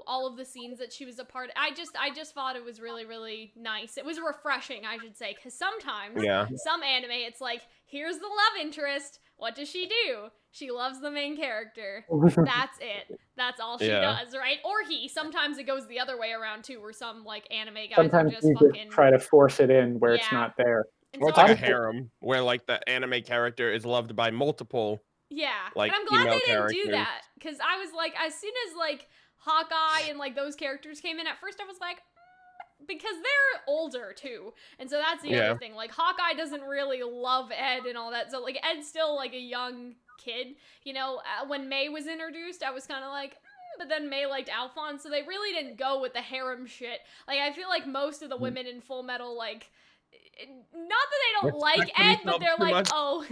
all of the scenes that she was a part of. I just thought it was really, really nice. It was refreshing, I should say, because sometimes some anime, it's like, here's the love interest. What does she do? She loves the main character. That's it. That's all she does, right? Or he. Sometimes it goes the other way around too, where some like anime guys sometimes are just fucking try to force it in where it's not there. Or it's like a harem, where like the anime character is loved by multiple. Yeah, like, and I'm glad they didn't do that, because I was like, as soon as like Hawkeye and like those characters came in, at first I was like, because they're older too, and so that's the other thing. Like Hawkeye doesn't really love Ed and all that, so like Ed's still like a young kid. When May was introduced, I was kind of like, but then May liked Alphonse, so they really didn't go with the harem shit. Like I feel like most of the women in Fullmetal, like, not that they don't like Ed, but they're like, oh,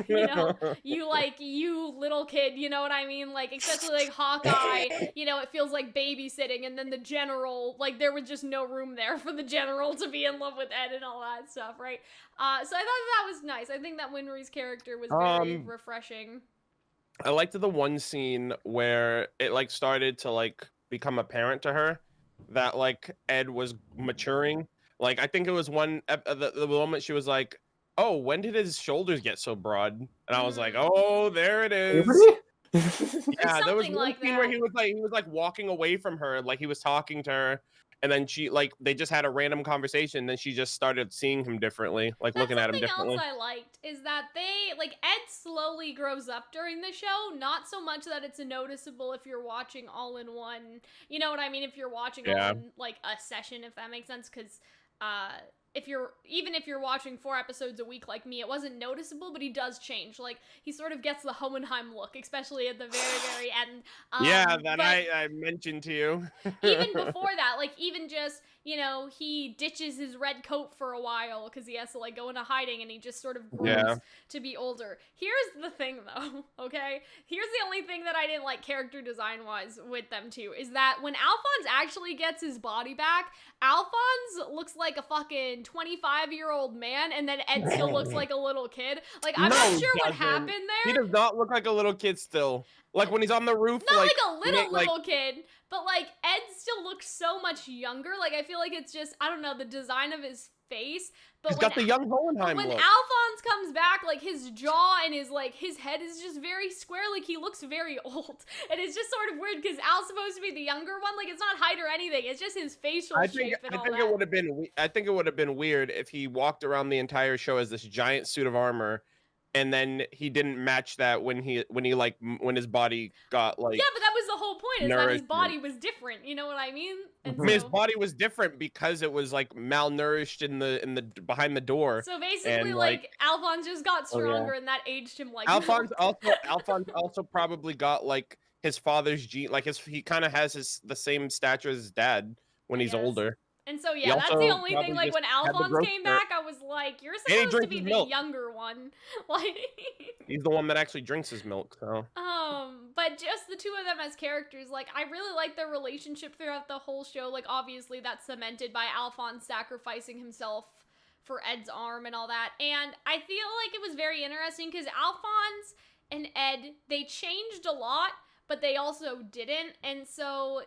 you little kid, you know what I mean? Like, especially like Hawkeye, it feels like babysitting, and then the General, like, there was just no room there for the General to be in love with Ed and all that stuff, right? So I thought that was nice. I think that Winry's character was very refreshing. I liked the one scene where it like started to like become apparent to her that like Ed was maturing. Like, I think it was the moment she was like, oh, when did his shoulders get so broad? And I was like, oh, there it is. Yeah, there was one scene where he was like walking away from her, like he was talking to her, and then they just had a random conversation, and then she just started seeing him differently, like looking at him differently. Something else I liked is that Ed slowly grows up during the show, not so much that it's noticeable if you're watching all in one, you know what I mean? If you're watching all in like a session, if that makes sense, because even if you're watching 4 episodes a week like me, it wasn't noticeable, but he does change. Like, he sort of gets the Hohenheim look, especially at the very, very end. Yeah, that I mentioned to you. Even before that, like, even just, you know, he ditches his red coat for a while because he has to, like, go into hiding, and he just sort of grows to be older. Here's the thing, though, okay? Here's the only thing that I didn't like character design-wise with them, too, is that when Alphonse actually gets his body back, Alphonse looks like a fucking 25-year-old man, and then Ed still looks like a little kid. Like, I'm not sure what happened there. He does not look like a little kid still. Like, when he's on the roof, not like a little kid, but like Ed still looks so much younger. Like, I feel like it's just, I don't know, the design of his face. But he's got the young Hohenheim when look. Alphonse comes back, like, his jaw and his head is just very square. Like, he looks very old, and it's just sort of weird because Al's supposed to be the younger one. Like, it's not height or anything. It's just his facial shape and all that. I think it would have been weird if he walked around the entire show as this giant suit of armor, and then he didn't match that when his body got, like, yeah, but that was the whole point, is that his body was different. You know what I mean? And I mean, his body was different because it was, like, malnourished in the behind the door. So basically, and, like, Alphonse just got stronger, and that aged him like Alphonse also probably got, like, his father's gene, like, he kind of has the same stature as his dad when he's older. And so, yeah, that's the only thing, like, when Alphonse came back, I was like, you're supposed to be the younger one. Like, he's the one that actually drinks his milk, so. But just the two of them as characters, like, I really like their relationship throughout the whole show. Like, obviously, that's cemented by Alphonse sacrificing himself for Ed's arm and all that. And I feel like it was very interesting because Alphonse and Ed, they changed a lot, but they also didn't. And so,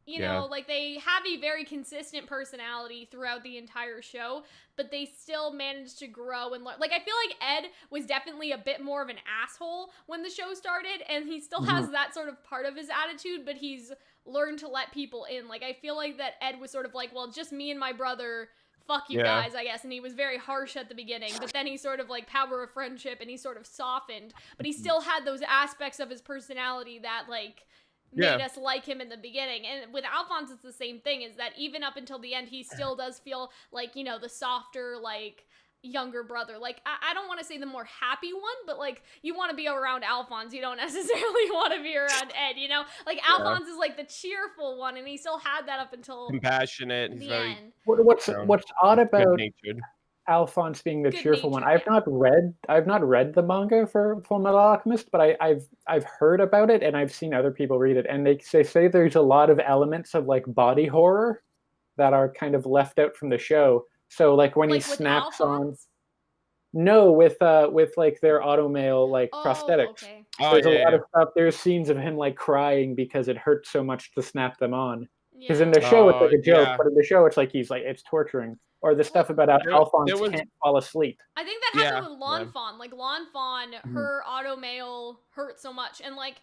you know, like, they have a very consistent personality throughout the entire show, but they still managed to grow and learn. Like, I feel like Ed was definitely a bit more of an asshole when the show started, and he still has that sort of part of his attitude, but he's learned to let people in. Like, I feel like that Ed was sort of like, well, just me and my brother, fuck you guys, I guess, and he was very harsh at the beginning, but then he sort of, like, power of friendship, and he sort of softened, but he still had those aspects of his personality that, like, made us like him in the beginning. And with Alphonse, it's the same thing, is that even up until the end, he still does feel like, you know, the softer, like, younger brother. Like, I don't want to say the more happy one, but, like, you want to be around Alphonse. You don't necessarily want to be around Ed, you know? Like, Alphonse is, like, the cheerful one, and he still had that up until compassionate. He's very end. What's odd about Alphonse being the cheerful one? I've not read the manga for Fullmetal Alchemist, but I've heard about it, and I've seen other people read it, and they say there's a lot of elements of, like, body horror that are kind of left out from the show. So, like, when he snaps on, with like their automail, like, prosthetics. Okay. There's a lot of stuff. There's scenes of him, like, crying because it hurts so much to snap them on. Because in the show it's like a joke, but in the show it's like it's torturing. Or the stuff about Alphonse can't fall asleep. I think that happened with Lanfon. Like, Lanfon, her automail hurt so much. And, like,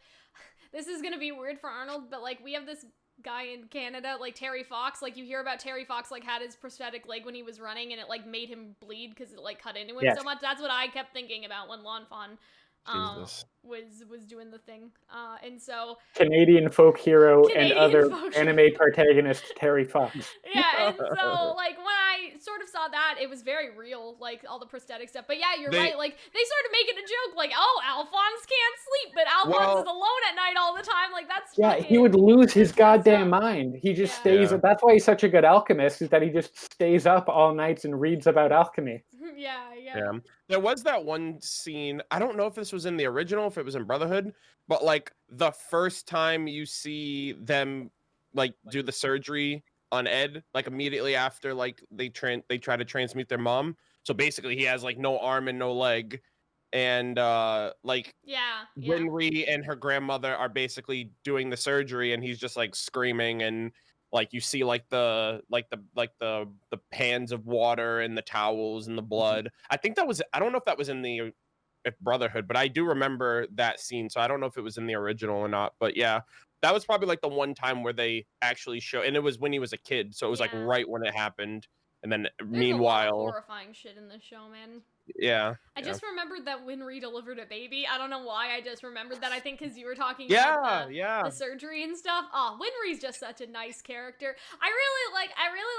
this is gonna be weird for Arnold, but, like, we have this guy in Canada, like, Terry Fox. Like, you hear about Terry Fox, like, had his prosthetic leg when he was running, and it, like, made him bleed because it, like, cut into him so much. That's what I kept thinking about when Lanfon was doing the thing. And so Canadian folk hero and other anime protagonist Terry Fox. Yeah, and so, like, when I sort of saw that, it was very real, like, all the prosthetic stuff. But yeah, you're right, like, they started making a joke, like, oh, Alphonse can't sleep, but Alphonse is alone at night all the time. Like, that's he would lose his goddamn mind. He just stays up. That's why he's such a good alchemist, is that he just stays up all nights and reads about alchemy. Yeah. There was that one scene, I don't know if this was in the original, if it was in Brotherhood, but, like, the first time you see them, like, do the surgery on Ed, like, immediately after, like, they try to transmute their mom. So basically he has, like, no arm and no leg, and like, Winry and her grandmother are basically doing the surgery, and he's just, like, screaming, and, like, you see, like, the pans of water and the towels and the blood. I think that was, I don't know if that was in the Brotherhood, but I do remember that scene, so I don't know if it was in the original or not. But yeah, that was probably, like, the one time where they actually show, and it was when he was a kid, so it was like right when it happened. And then There's meanwhile, a lot of horrifying shit in this show, man. Yeah. I just remembered that Winry delivered a baby. I don't know why. I just remembered that. I think because you were talking about the surgery and stuff. Oh, Winry's just such a nice character. I really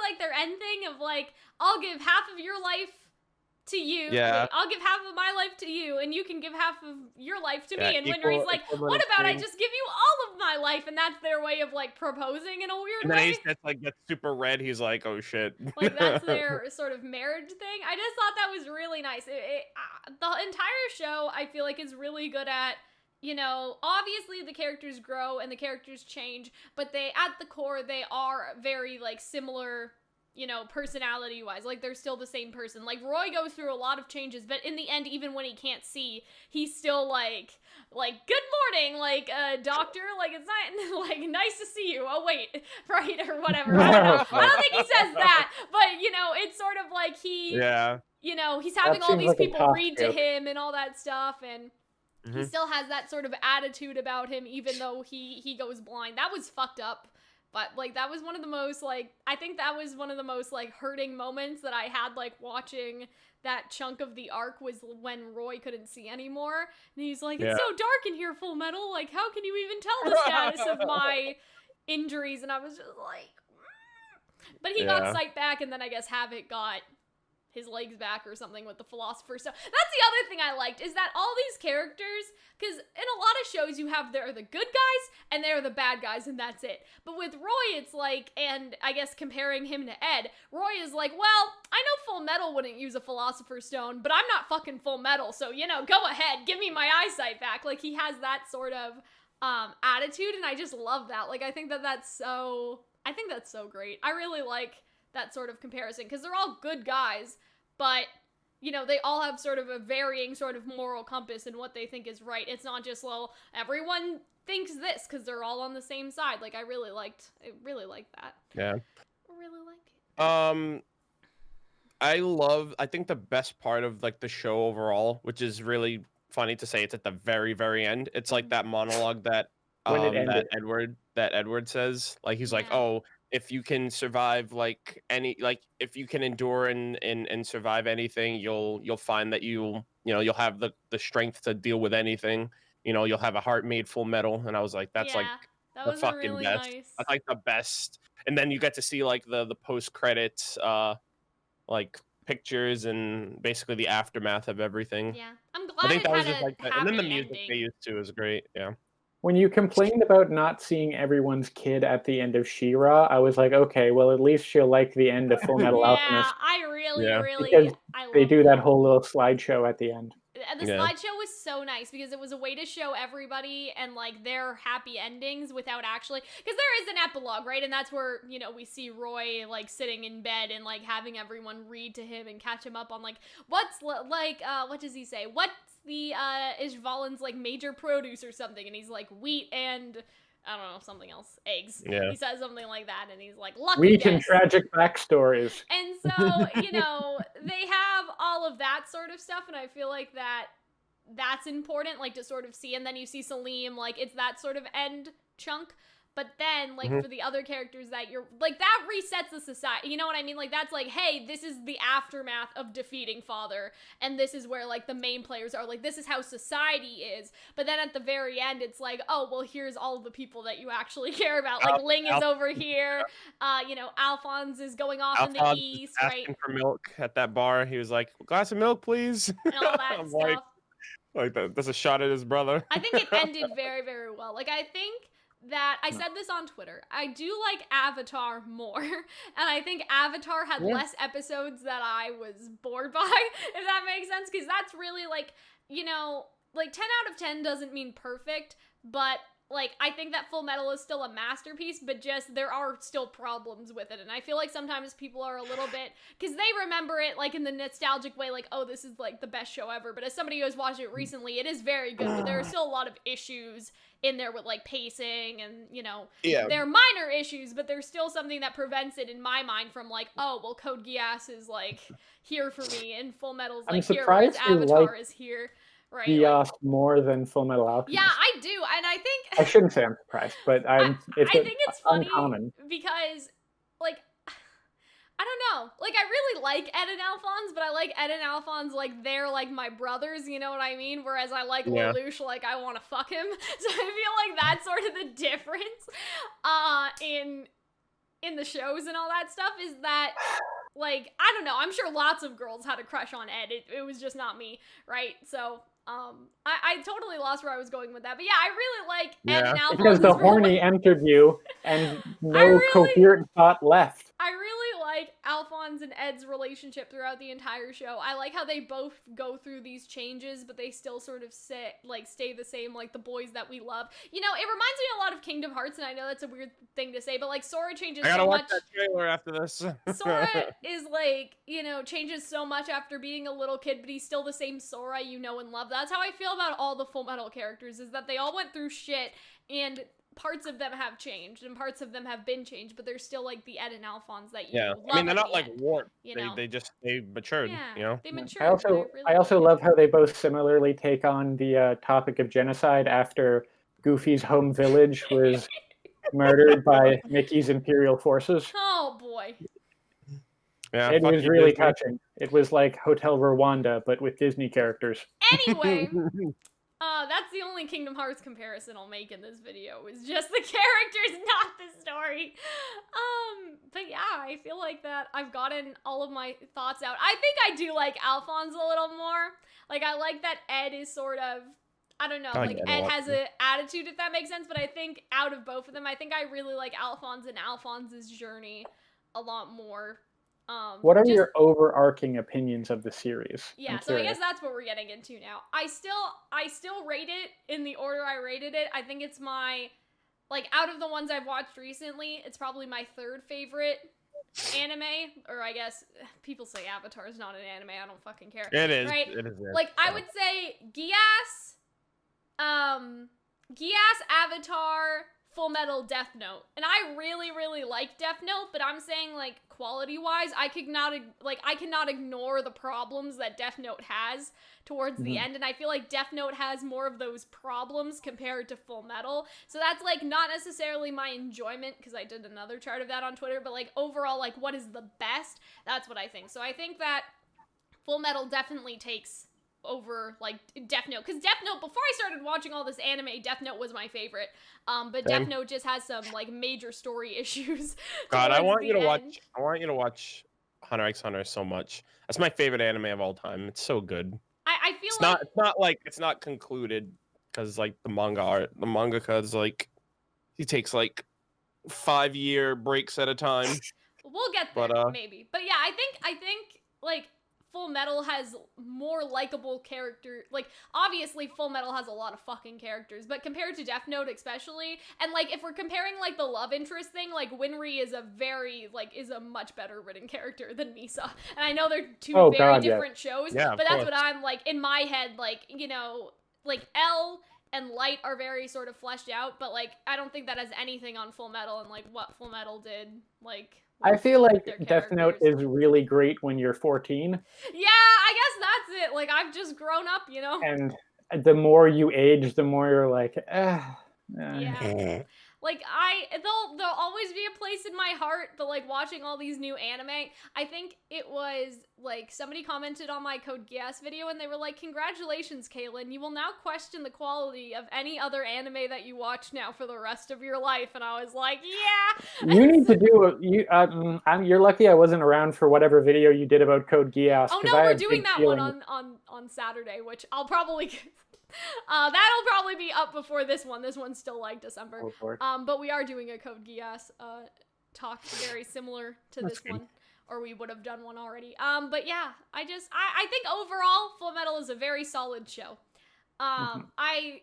like their ending of like, I'll give half of your life to you. Yeah. Wait, I'll give half of my life to you, and you can give half of your life to me. And equal, Winry's like, what about I just give you all of my life? And that's their way of like proposing in a weird way. And then gets super red. He's like, oh shit. Like that's their sort of marriage thing. I just thought that was really nice. The entire show, I feel like, is really good at, you know, obviously the characters grow and the characters change, but they, at the core, they are very like similar, you know, personality-wise. Like, they're still the same person. Like, Roy goes through a lot of changes, but in the end, even when he can't see, he's still like, good morning, like, doctor, like, it's not, like, nice to see you, oh, wait, right, or whatever, I don't know. I don't think he says that, but, you know, it's sort of like you know, he's having all these people read to him and all that stuff, and he still has that sort of attitude about him, even though he goes blind. That was fucked up. But, like, that was one of the most, like, I think that was one of the most, like, hurting moments that I had, like, watching that chunk of the arc was when Roy couldn't see anymore. And he's like, it's so dark in here, Fullmetal. Like, how can you even tell the status of my injuries? And I was just like, But he got sight back, and then I guess Havoc got his legs back or something with the Philosopher's Stone. That's the other thing I liked, is that all these characters, because in a lot of shows you have, they're the good guys and they're the bad guys and that's it. But with Roy, it's like, and I guess comparing him to Ed, Roy is like, well, I know Fullmetal wouldn't use a Philosopher's Stone, but I'm not fucking Fullmetal, so, you know, go ahead, give me my eyesight back. Like, he has that sort of attitude, and I just love that. Like, I think that's so great. I really like that sort of comparison, because they're all good guys, but, you know, they all have sort of a varying sort of moral compass in what they think is right. It's not just, well, everyone thinks this, because they're all on the same side. Like, I really liked that. Yeah. I really like it. I think the best part of, like, the show overall, which is really funny to say, it's at the very, very end. It's like that monologue that Edward says. Like, he's like, oh, if you can survive if you can endure and survive anything, you'll find that you'll have the strength to deal with anything. You know, you'll have a heart made Fullmetal. And I was like, that's like the fucking really best. Nice. That's like the best. And then you get to see like the post credits like pictures and basically the aftermath of everything. Yeah, I'm glad it had a happy and then the music ending. they used to is great. Yeah. When you complained about not seeing everyone's kid at the end of She-Ra, I was like, okay, well, at least she'll like the end of Fullmetal Alchemist. I really, because I they do that whole little slideshow at the end. The slideshow was so nice because it was a way to show everybody and like their happy endings without actually, because there is an epilogue, right? And that's where, you know, we see Roy like sitting in bed and like having everyone read to him and catch him up on like what does he say? What's the Ishvalan's like major produce or something? And he's like wheat and I don't know, something else. Eggs. Yeah. He says something like that, and he's like, lucky Wheat guess. and tragic backstories. And so, you know, they have all of that sort of stuff, and I feel like that's important, like, to sort of see. And then you see Salim, like, it's that sort of end chunk. But then, like, for the other characters that you're, like, that resets the society. You know what I mean? Like, that's like, hey, this is the aftermath of defeating Father. And this is where, like, the main players are. Like, this is how society is. But then at the very end, it's like, oh, well, here's all the people that you actually care about. Like, Ling is over here. You know, Alphonse is going off in the east, right? Asking for milk at that bar. He was like, glass of milk, please. And all that stuff. Like, that's a shot at his brother. I think it ended very, very well. Like, I think that I said this on Twitter. I do like Avatar more, and I think Avatar had less episodes that I was bored by, if that makes sense, because that's really like, you know, like 10 out of 10 doesn't mean perfect, but like I think that Fullmetal is still a masterpiece, but just there are still problems with it, and I feel like sometimes people are a little bit, because they remember it like in the nostalgic way, like, oh, this is like the best show ever, but as somebody who has watched it recently, it is very good, but there are still a lot of issues in there with like pacing and, you know, they're minor issues, but there's still something that prevents it in my mind from like, oh, well, Code Geass is like here for me, and Fullmetal's like here, whereas Avatar is here. Right, Geass more than Fullmetal Alchemist. Yeah, I do, and I think I shouldn't say I'm surprised, but I think it's funny uncommon. because, like, I don't know. Like, I really like Ed and Alphonse, but I like Ed and Alphonse like they're like my brothers, you know what I mean? Whereas I like Yeah. Lelouch like I want to fuck him. So I feel like that's sort of the difference in the shows and all that stuff is that, like, I don't know, I'm sure lots of girls had a crush on Ed. It was just not me, right? So I totally lost where I was going with that. But yeah, I really like Ed and Alphonse. Because the horny entered you and no coherent thought left. I really like Alphonse and Ed's relationship throughout the entire show. I like how they both go through these changes, but they still sort of stay the same, like the boys that we love. You know, it reminds me a lot of Kingdom Hearts, and I know that's a weird thing to say, but like Sora changes so much. I gotta watch that trailer after this. Sora is like, you know, changes so much after being a little kid, but he's still the same Sora you know and love. That's how I feel about all the Fullmetal characters, is that they all went through shit, and parts of them have changed, and parts of them have been changed, but they're still like the Ed and Alphonse that you love. I mean, they're not like end, warped. You know? They matured. Yeah, you know. they matured. I also love how they both similarly take on the topic of genocide after Goofy's home village was murdered by Mickey's Imperial forces. Oh boy. Yeah, it was really touching. It was like Hotel Rwanda, but with Disney characters. Anyway, that's the only Kingdom Hearts comparison I'll make in this video, is just the characters, not the story. But yeah, I feel like that I've gotten all of my thoughts out. I think I do like Alphonse a little more. Like, I like that Ed is sort of, I don't know, like Ed has an attitude, if that makes sense, but I think out of both of them, I think I really like Alphonse and Alphonse's journey a lot more. What are your overarching opinions of the series? Yeah, so I guess that's what we're getting into now. I still rate it in the order I rated it. I think it's my, like, out of the ones I've watched recently, it's probably my third favorite anime, or I guess people say Avatar is not an anime. I don't fucking care. It is. Right? It is. Like, I would say Gias, Avatar, Fullmetal, Death Note. And I really, really like Death Note, but I'm saying, like, quality-wise, I cannot ignore the problems that Death Note has towards the end, and I feel like Death Note has more of those problems compared to Fullmetal. So that's, like, not necessarily my enjoyment, because I did another chart of that on Twitter, but, like, overall, like, what is the best? That's what I think. So I think that Fullmetal definitely takes over, like, Death Note, because Death Note, before I started watching all this anime, Death Note was my favorite, but Death Note just has some, like, major story issues. God, I want you to watch Hunter x Hunter so much. That's my favorite anime of all time. It's so good. I feel it's not concluded, because, like, the mangaka is, like, he takes, like, 5-year breaks at a time. We'll get there, maybe. But yeah, I think, like, Fullmetal has more likable character. Like, obviously, Fullmetal has a lot of fucking characters, but compared to Death Note especially, and, like, if we're comparing, like, the love interest thing, like, Winry is a much better written character than Misa. And I know they're two very different shows, but that's what I'm, like, in my head, like, you know, like, L and Light are very sort of fleshed out, but, like, I don't think that has anything on Fullmetal and, like, what Fullmetal did, like, I feel like Death Note is really great when you're 14. Yeah, I guess that's it. Like, I've just grown up, you know? And the more you age, the more you're like, Yeah. Like, there'll always be a place in my heart, but, like, watching all these new anime, I think it was, like, somebody commented on my Code Geass video, and they were like, congratulations, Kaylin, you will now question the quality of any other anime that you watch now for the rest of your life, and I was like, yeah! You need to do, you're lucky I wasn't around for whatever video you did about Code Geass. Oh no, we're doing that one on Saturday, which I'll probably... that'll probably be up before this one. This one's still like December. But we are doing a Code Geass talk very similar to this one, or we would have done one already. But yeah, I think overall Fullmetal is a very solid show. I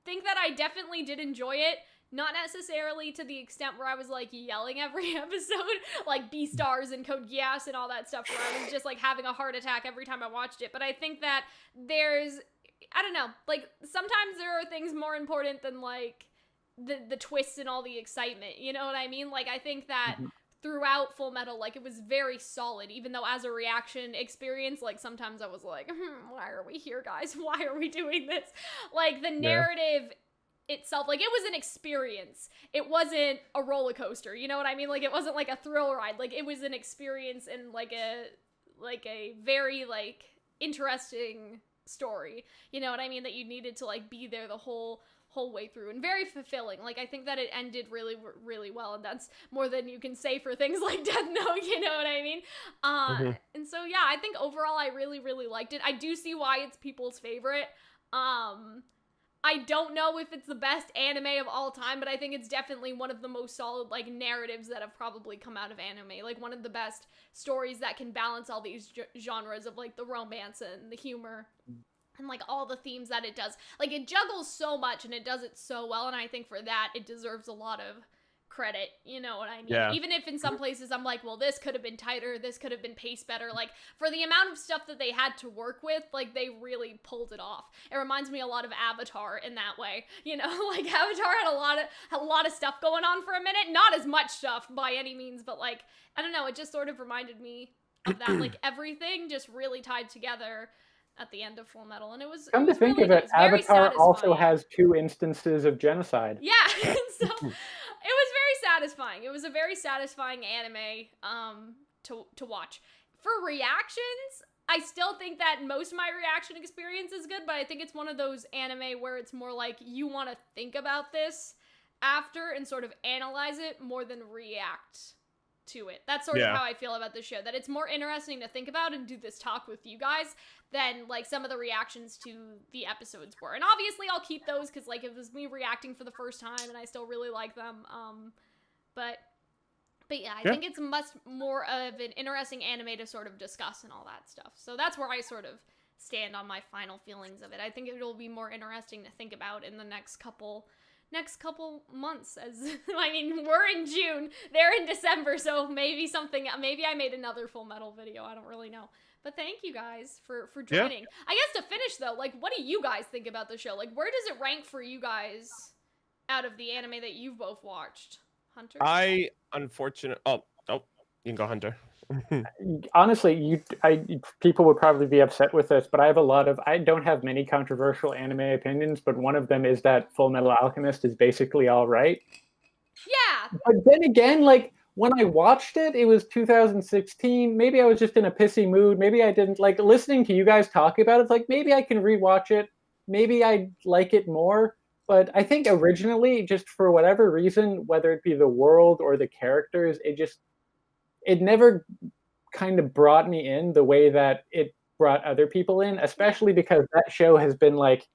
think that I definitely did enjoy it. Not necessarily to the extent where I was, like, yelling every episode, like Beastars and Code Geass and all that stuff, where I was just, like, having a heart attack every time I watched it. But I think that I don't know, like, sometimes there are things more important than, like, the twists and all the excitement, you know what I mean? Like, I think that throughout Fullmetal, like, it was very solid, even though as a reaction experience, like, sometimes I was like, why are we here, guys? Why are we doing this? Like, the narrative itself, like, it was an experience. It wasn't a roller coaster, you know what I mean? Like, it wasn't like a thrill ride. Like, it was an experience and like a very like interesting story, you know what I mean, that you needed to like be there the whole way through, and very fulfilling. Like, I think that it ended really, really well, and that's more than you can say for things like Death Note, you know what I mean? And so yeah, I think overall I really, really liked it. I do see why it's people's favorite. I don't know if it's the best anime of all time, but I think it's definitely one of the most solid, like, narratives that have probably come out of anime. Like, one of the best stories that can balance all these genres of, like, the romance and the humor and, like, all the themes that it does. Like, it juggles so much and it does it so well, and I think for that it deserves a lot of credit, you know what I mean? Yeah. Even if in some places I'm like, well, this could have been tighter, this could have been paced better, like, for the amount of stuff that they had to work with, like, they really pulled it off. It reminds me a lot of Avatar in that way, you know? Like, Avatar had a lot of stuff going on for a minute, not as much stuff by any means, but, like, I don't know, it just sort of reminded me of that, like, everything just really tied together at the end of Fullmetal, and it was Come to think really of it, Avatar also satisfying. has 2 instances of genocide. Yeah, and so it was very satisfying. It was a very satisfying anime to watch. For reactions, I still think that most of my reaction experience is good, but I think it's one of those anime where it's more like you want to think about this after and sort of analyze it more than react to it. That's sort of how I feel about the show, that it's more interesting to think about and do this talk with you guys than like some of the reactions to the episodes were. And obviously I'll keep those because like it was me reacting for the first time and I still really like them. But yeah, I think it's much more of an interesting anime to sort of discuss and all that stuff. So that's where I sort of stand on my final feelings of it. I think it'll be more interesting to think about in the next couple months, as I mean, we're in June, they're in December, so maybe I made another Fullmetal video, I don't really know. But thank you guys for joining. Yeah. I guess to finish though, like, what do you guys think about the show? Like, where does it rank for you guys out of the anime that you've both watched? Hunter? Oh, you can go, Hunter. Honestly, people would probably be upset with this, but I don't have many controversial anime opinions, but one of them is that Fullmetal Alchemist is basically all right. Yeah. But then again, like, when I watched it, it was 2016. Maybe I was just in a pissy mood. Maybe I didn't like listening to you guys talk about it. It's like, maybe I can rewatch it. Maybe I'd like it more. But I think originally, just for whatever reason, whether it be the world or the characters, it never kind of brought me in the way that it brought other people in, especially because that show has been like,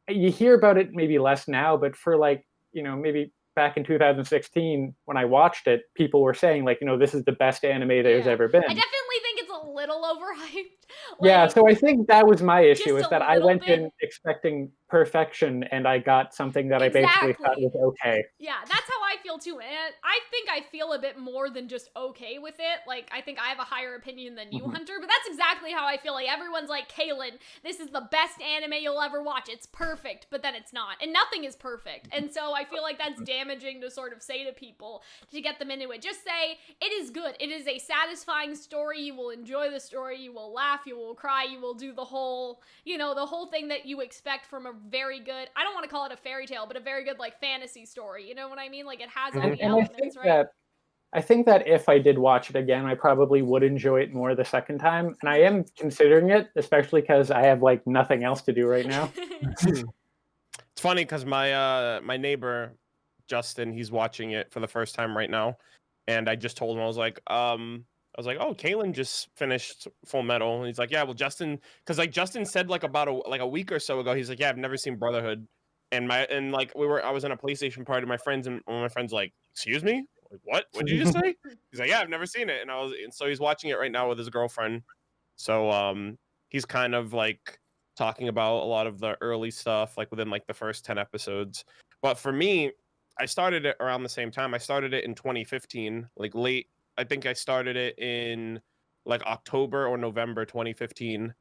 you hear about it maybe less now, but for like, you know, maybe back in 2016 when I watched it, people were saying like, you know, this is the best anime there's ever been. I definitely think it's a little overhyped. Like, yeah, so I think that was my issue, is that I went in expecting perfection and I got something that I basically thought was okay. Yeah, that's how I feel too. And I think I feel a bit more than just okay with it. Like, I think I have a higher opinion than you, Hunter, but that's exactly how I feel. Like, everyone's like, Calxiyn, this is the best anime you'll ever watch. It's perfect, but then it's not. And nothing is perfect. And so I feel like that's damaging to sort of say to people to get them into it. Just say, it is good. It is a satisfying story. You will enjoy the story. You will laugh. You will cry. You will do the whole, you know, the whole thing that you expect from a very good, I don't want to call it a fairy tale, but a very good, like, fantasy story. You know what I mean? Like, it has all the elements, right? I think that if I did watch it again, I probably would enjoy it more the second time. And I am considering it, especially because I have, like, nothing else to do right now. It's funny because my neighbor, Justin, he's watching it for the first time right now. And I just told him, I was like, oh, Calxiyn just finished Fullmetal. And he's like, yeah, well, Justin, because like Justin said like about a week or so ago, he's like, yeah, I've never seen Brotherhood. And I was in a PlayStation party with my friends, and one of my friends like, excuse me, like, what did you just say? He's like, yeah, I've never seen it. And so he's watching it right now with his girlfriend. So he's kind of like talking about a lot of the early stuff, like within like the first 10 episodes. But for me, I started it around the same time. I started it in 2015, like late. I think I started it in like October or November 2015.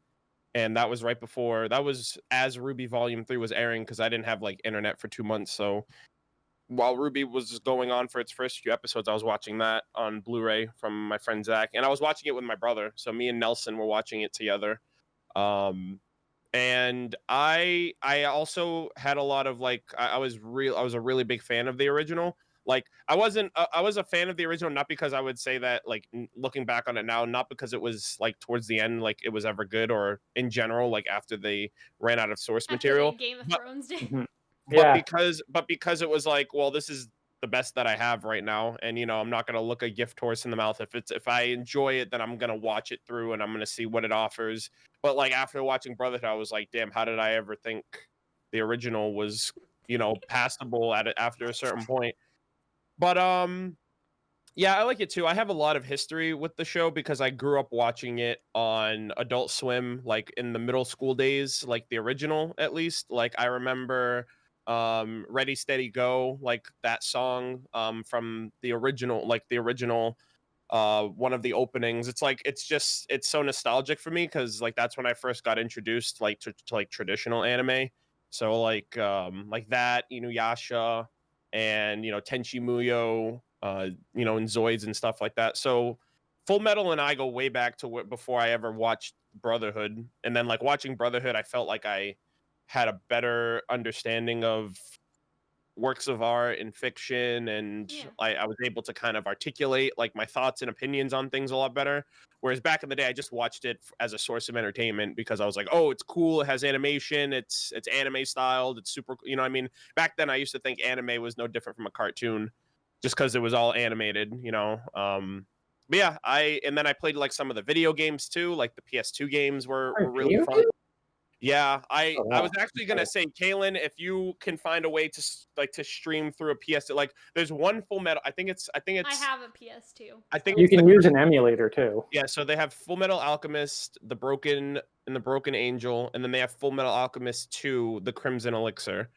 And that was right before, that was as Ruby Volume 3 was airing, because I didn't have like internet for 2 months. So while Ruby was going on for its first few episodes, I was watching that on Blu-ray from my friend Zach. And I was watching it with my brother. So me and Nelson were watching it together. And And I also had a lot of like I was a really big fan of the original. Like I was a fan of the original not because I would say that like looking back on it now, not because it was like towards the end like it was ever good or in general like after they ran out of source After the material, Game of but Thrones did. Mhm. but Yeah. because it was like, well, this is the best that I have right now, and I'm not gonna look a gift horse in the mouth. If I enjoy it, then I'm gonna watch it through and I'm gonna see what it offers. But like after watching Brotherhood, I was like, damn, how did I ever think the original was passable at it after a certain point? But yeah, I like it too. I have a lot of history with the show because I grew up watching it on Adult Swim, like in the middle school days, like the original at least. Like I remember Ready Steady Go, like that song from the original one of the openings. It's like it's so nostalgic for me because like that's when I first got introduced like to like traditional anime. So like that, Inuyasha and Tenchi Muyo, and Zoids and stuff like that. So Full Metal and I go way back to before I ever watched Brotherhood, and then like watching Brotherhood, I felt like I had a better understanding of works of art and fiction, and Yeah. I was able to kind of articulate like my thoughts and opinions on things a lot better. Whereas back in the day, I just watched it as a source of entertainment because I was like, oh, it's cool, it has animation, it's anime styled, it's super, I mean, back then I used to think anime was no different from a cartoon, just because it was all animated. But yeah, and then I played like some of the video games too, like the PS2 games were really fun. Yeah, I was actually gonna say, Kaylin, if you can find a way to to stream through a PS, like there's one Full Metal. I think it's. I have a PS2. I think You it's can use an emulator too. yeah. So they have Full Metal Alchemist, the Broken Angel, and then they have Full Metal Alchemist 2, the Crimson Elixir.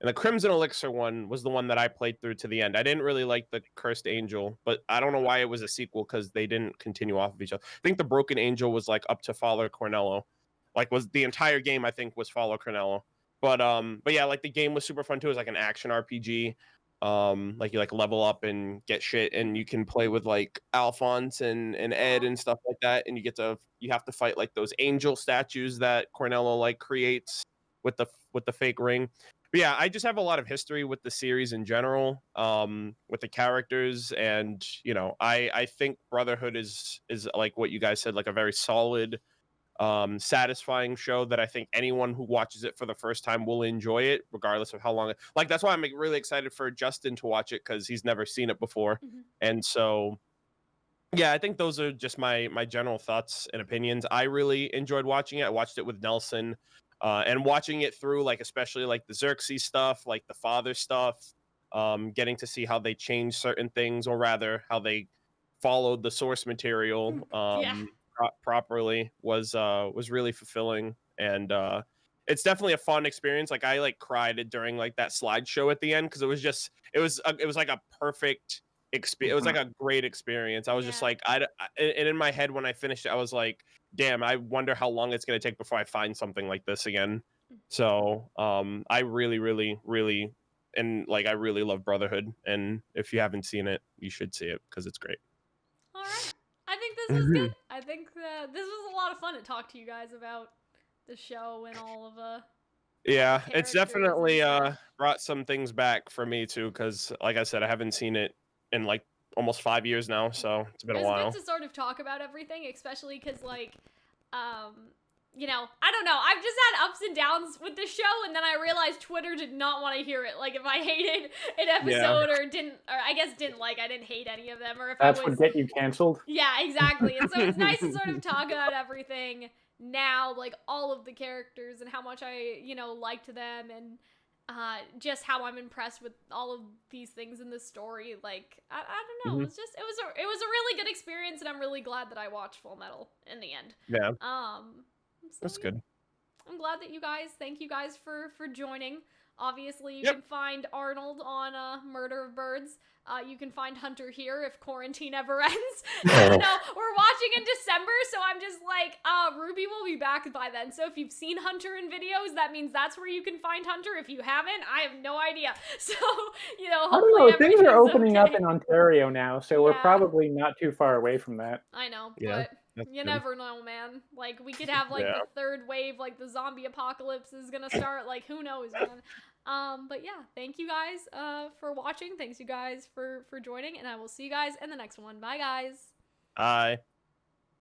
And the Crimson Elixir one was the one that I played through to the end. I didn't really like the Cursed Angel, but I don't know why it was a sequel because they didn't continue off of each other. I think the Broken Angel was like up to Father Cornello. Like was the entire game I think was Follow Cornello. But yeah, like the game was super fun too. It was like an action RPG. Like you like level up and get shit, and you can play with like Alphonse and Ed and stuff like that, and you have to fight like those angel statues that Cornello like creates with the fake ring. But yeah, I just have a lot of history with the series in general, with the characters, and I think Brotherhood is like what you guys said, like a very solid, satisfying show that I think anyone who watches it for the first time will enjoy it, regardless of how long. Like that's why I'm really excited for Justin to watch it because he's never seen it before, and so yeah, I think those are just my general thoughts and opinions. I really enjoyed watching it. I watched it with Nelson, and watching it through, like especially like the Xerxes stuff, like the father stuff, getting to see how they changed certain things, or rather how they followed the source material. Yeah. Properly was really fulfilling, and it's definitely a fun experience. Like I like cried during like that slideshow at the end because it was like a perfect experience. It was like a great experience. I was just like and in my head when I finished it, I was like, damn, I wonder how long it's gonna take before I find something like this again. So I really really really and like I really love Brotherhood, and if you haven't seen it, you should see it because it's great. All right. I think this was good. I think this was a lot of fun to talk to you guys about the show and all of Yeah, the it's characters and definitely stuff. brought some things back for me too, because like I said, I haven't seen it in like almost 5 years now, so it's been It a was while. good to sort of talk about everything, especially because I don't know. I've just had ups and downs with the show, and then I realized Twitter did not want to hear it. Like, if I hated an episode or I didn't hate any of them, or if That's I was... what get you canceled? Yeah, exactly. And so it's nice to sort of talk about everything now, like, all of the characters and how much I, liked them, and just how I'm impressed with all of these things in the story. Like, I don't know. It was a really good experience, and I'm really glad that I watched Full Metal in the end. Yeah. So, That's good. I'm glad that thank you guys for joining. Obviously, you Yep. can find Arnold on Murder of Birds. You can find Hunter here if quarantine ever ends. I don't know. We're watching in December, so I'm just like, Ruby will be back by then. So if you've seen Hunter in videos, that means that's where you can find Hunter. If you haven't, I have no idea. So, I don't hopefully know. Things are everything's opening okay. up in Ontario now, so we're Yeah. probably not too far away from that. I know, Yeah. but That's You good. never know, man. Like, we could have, like, Yeah. the third wave, like, the zombie apocalypse is gonna start. Like, who knows, man. But yeah, thank you guys for watching. Thanks you guys for joining, and I will see you guys in the next one. Bye, guys. Bye.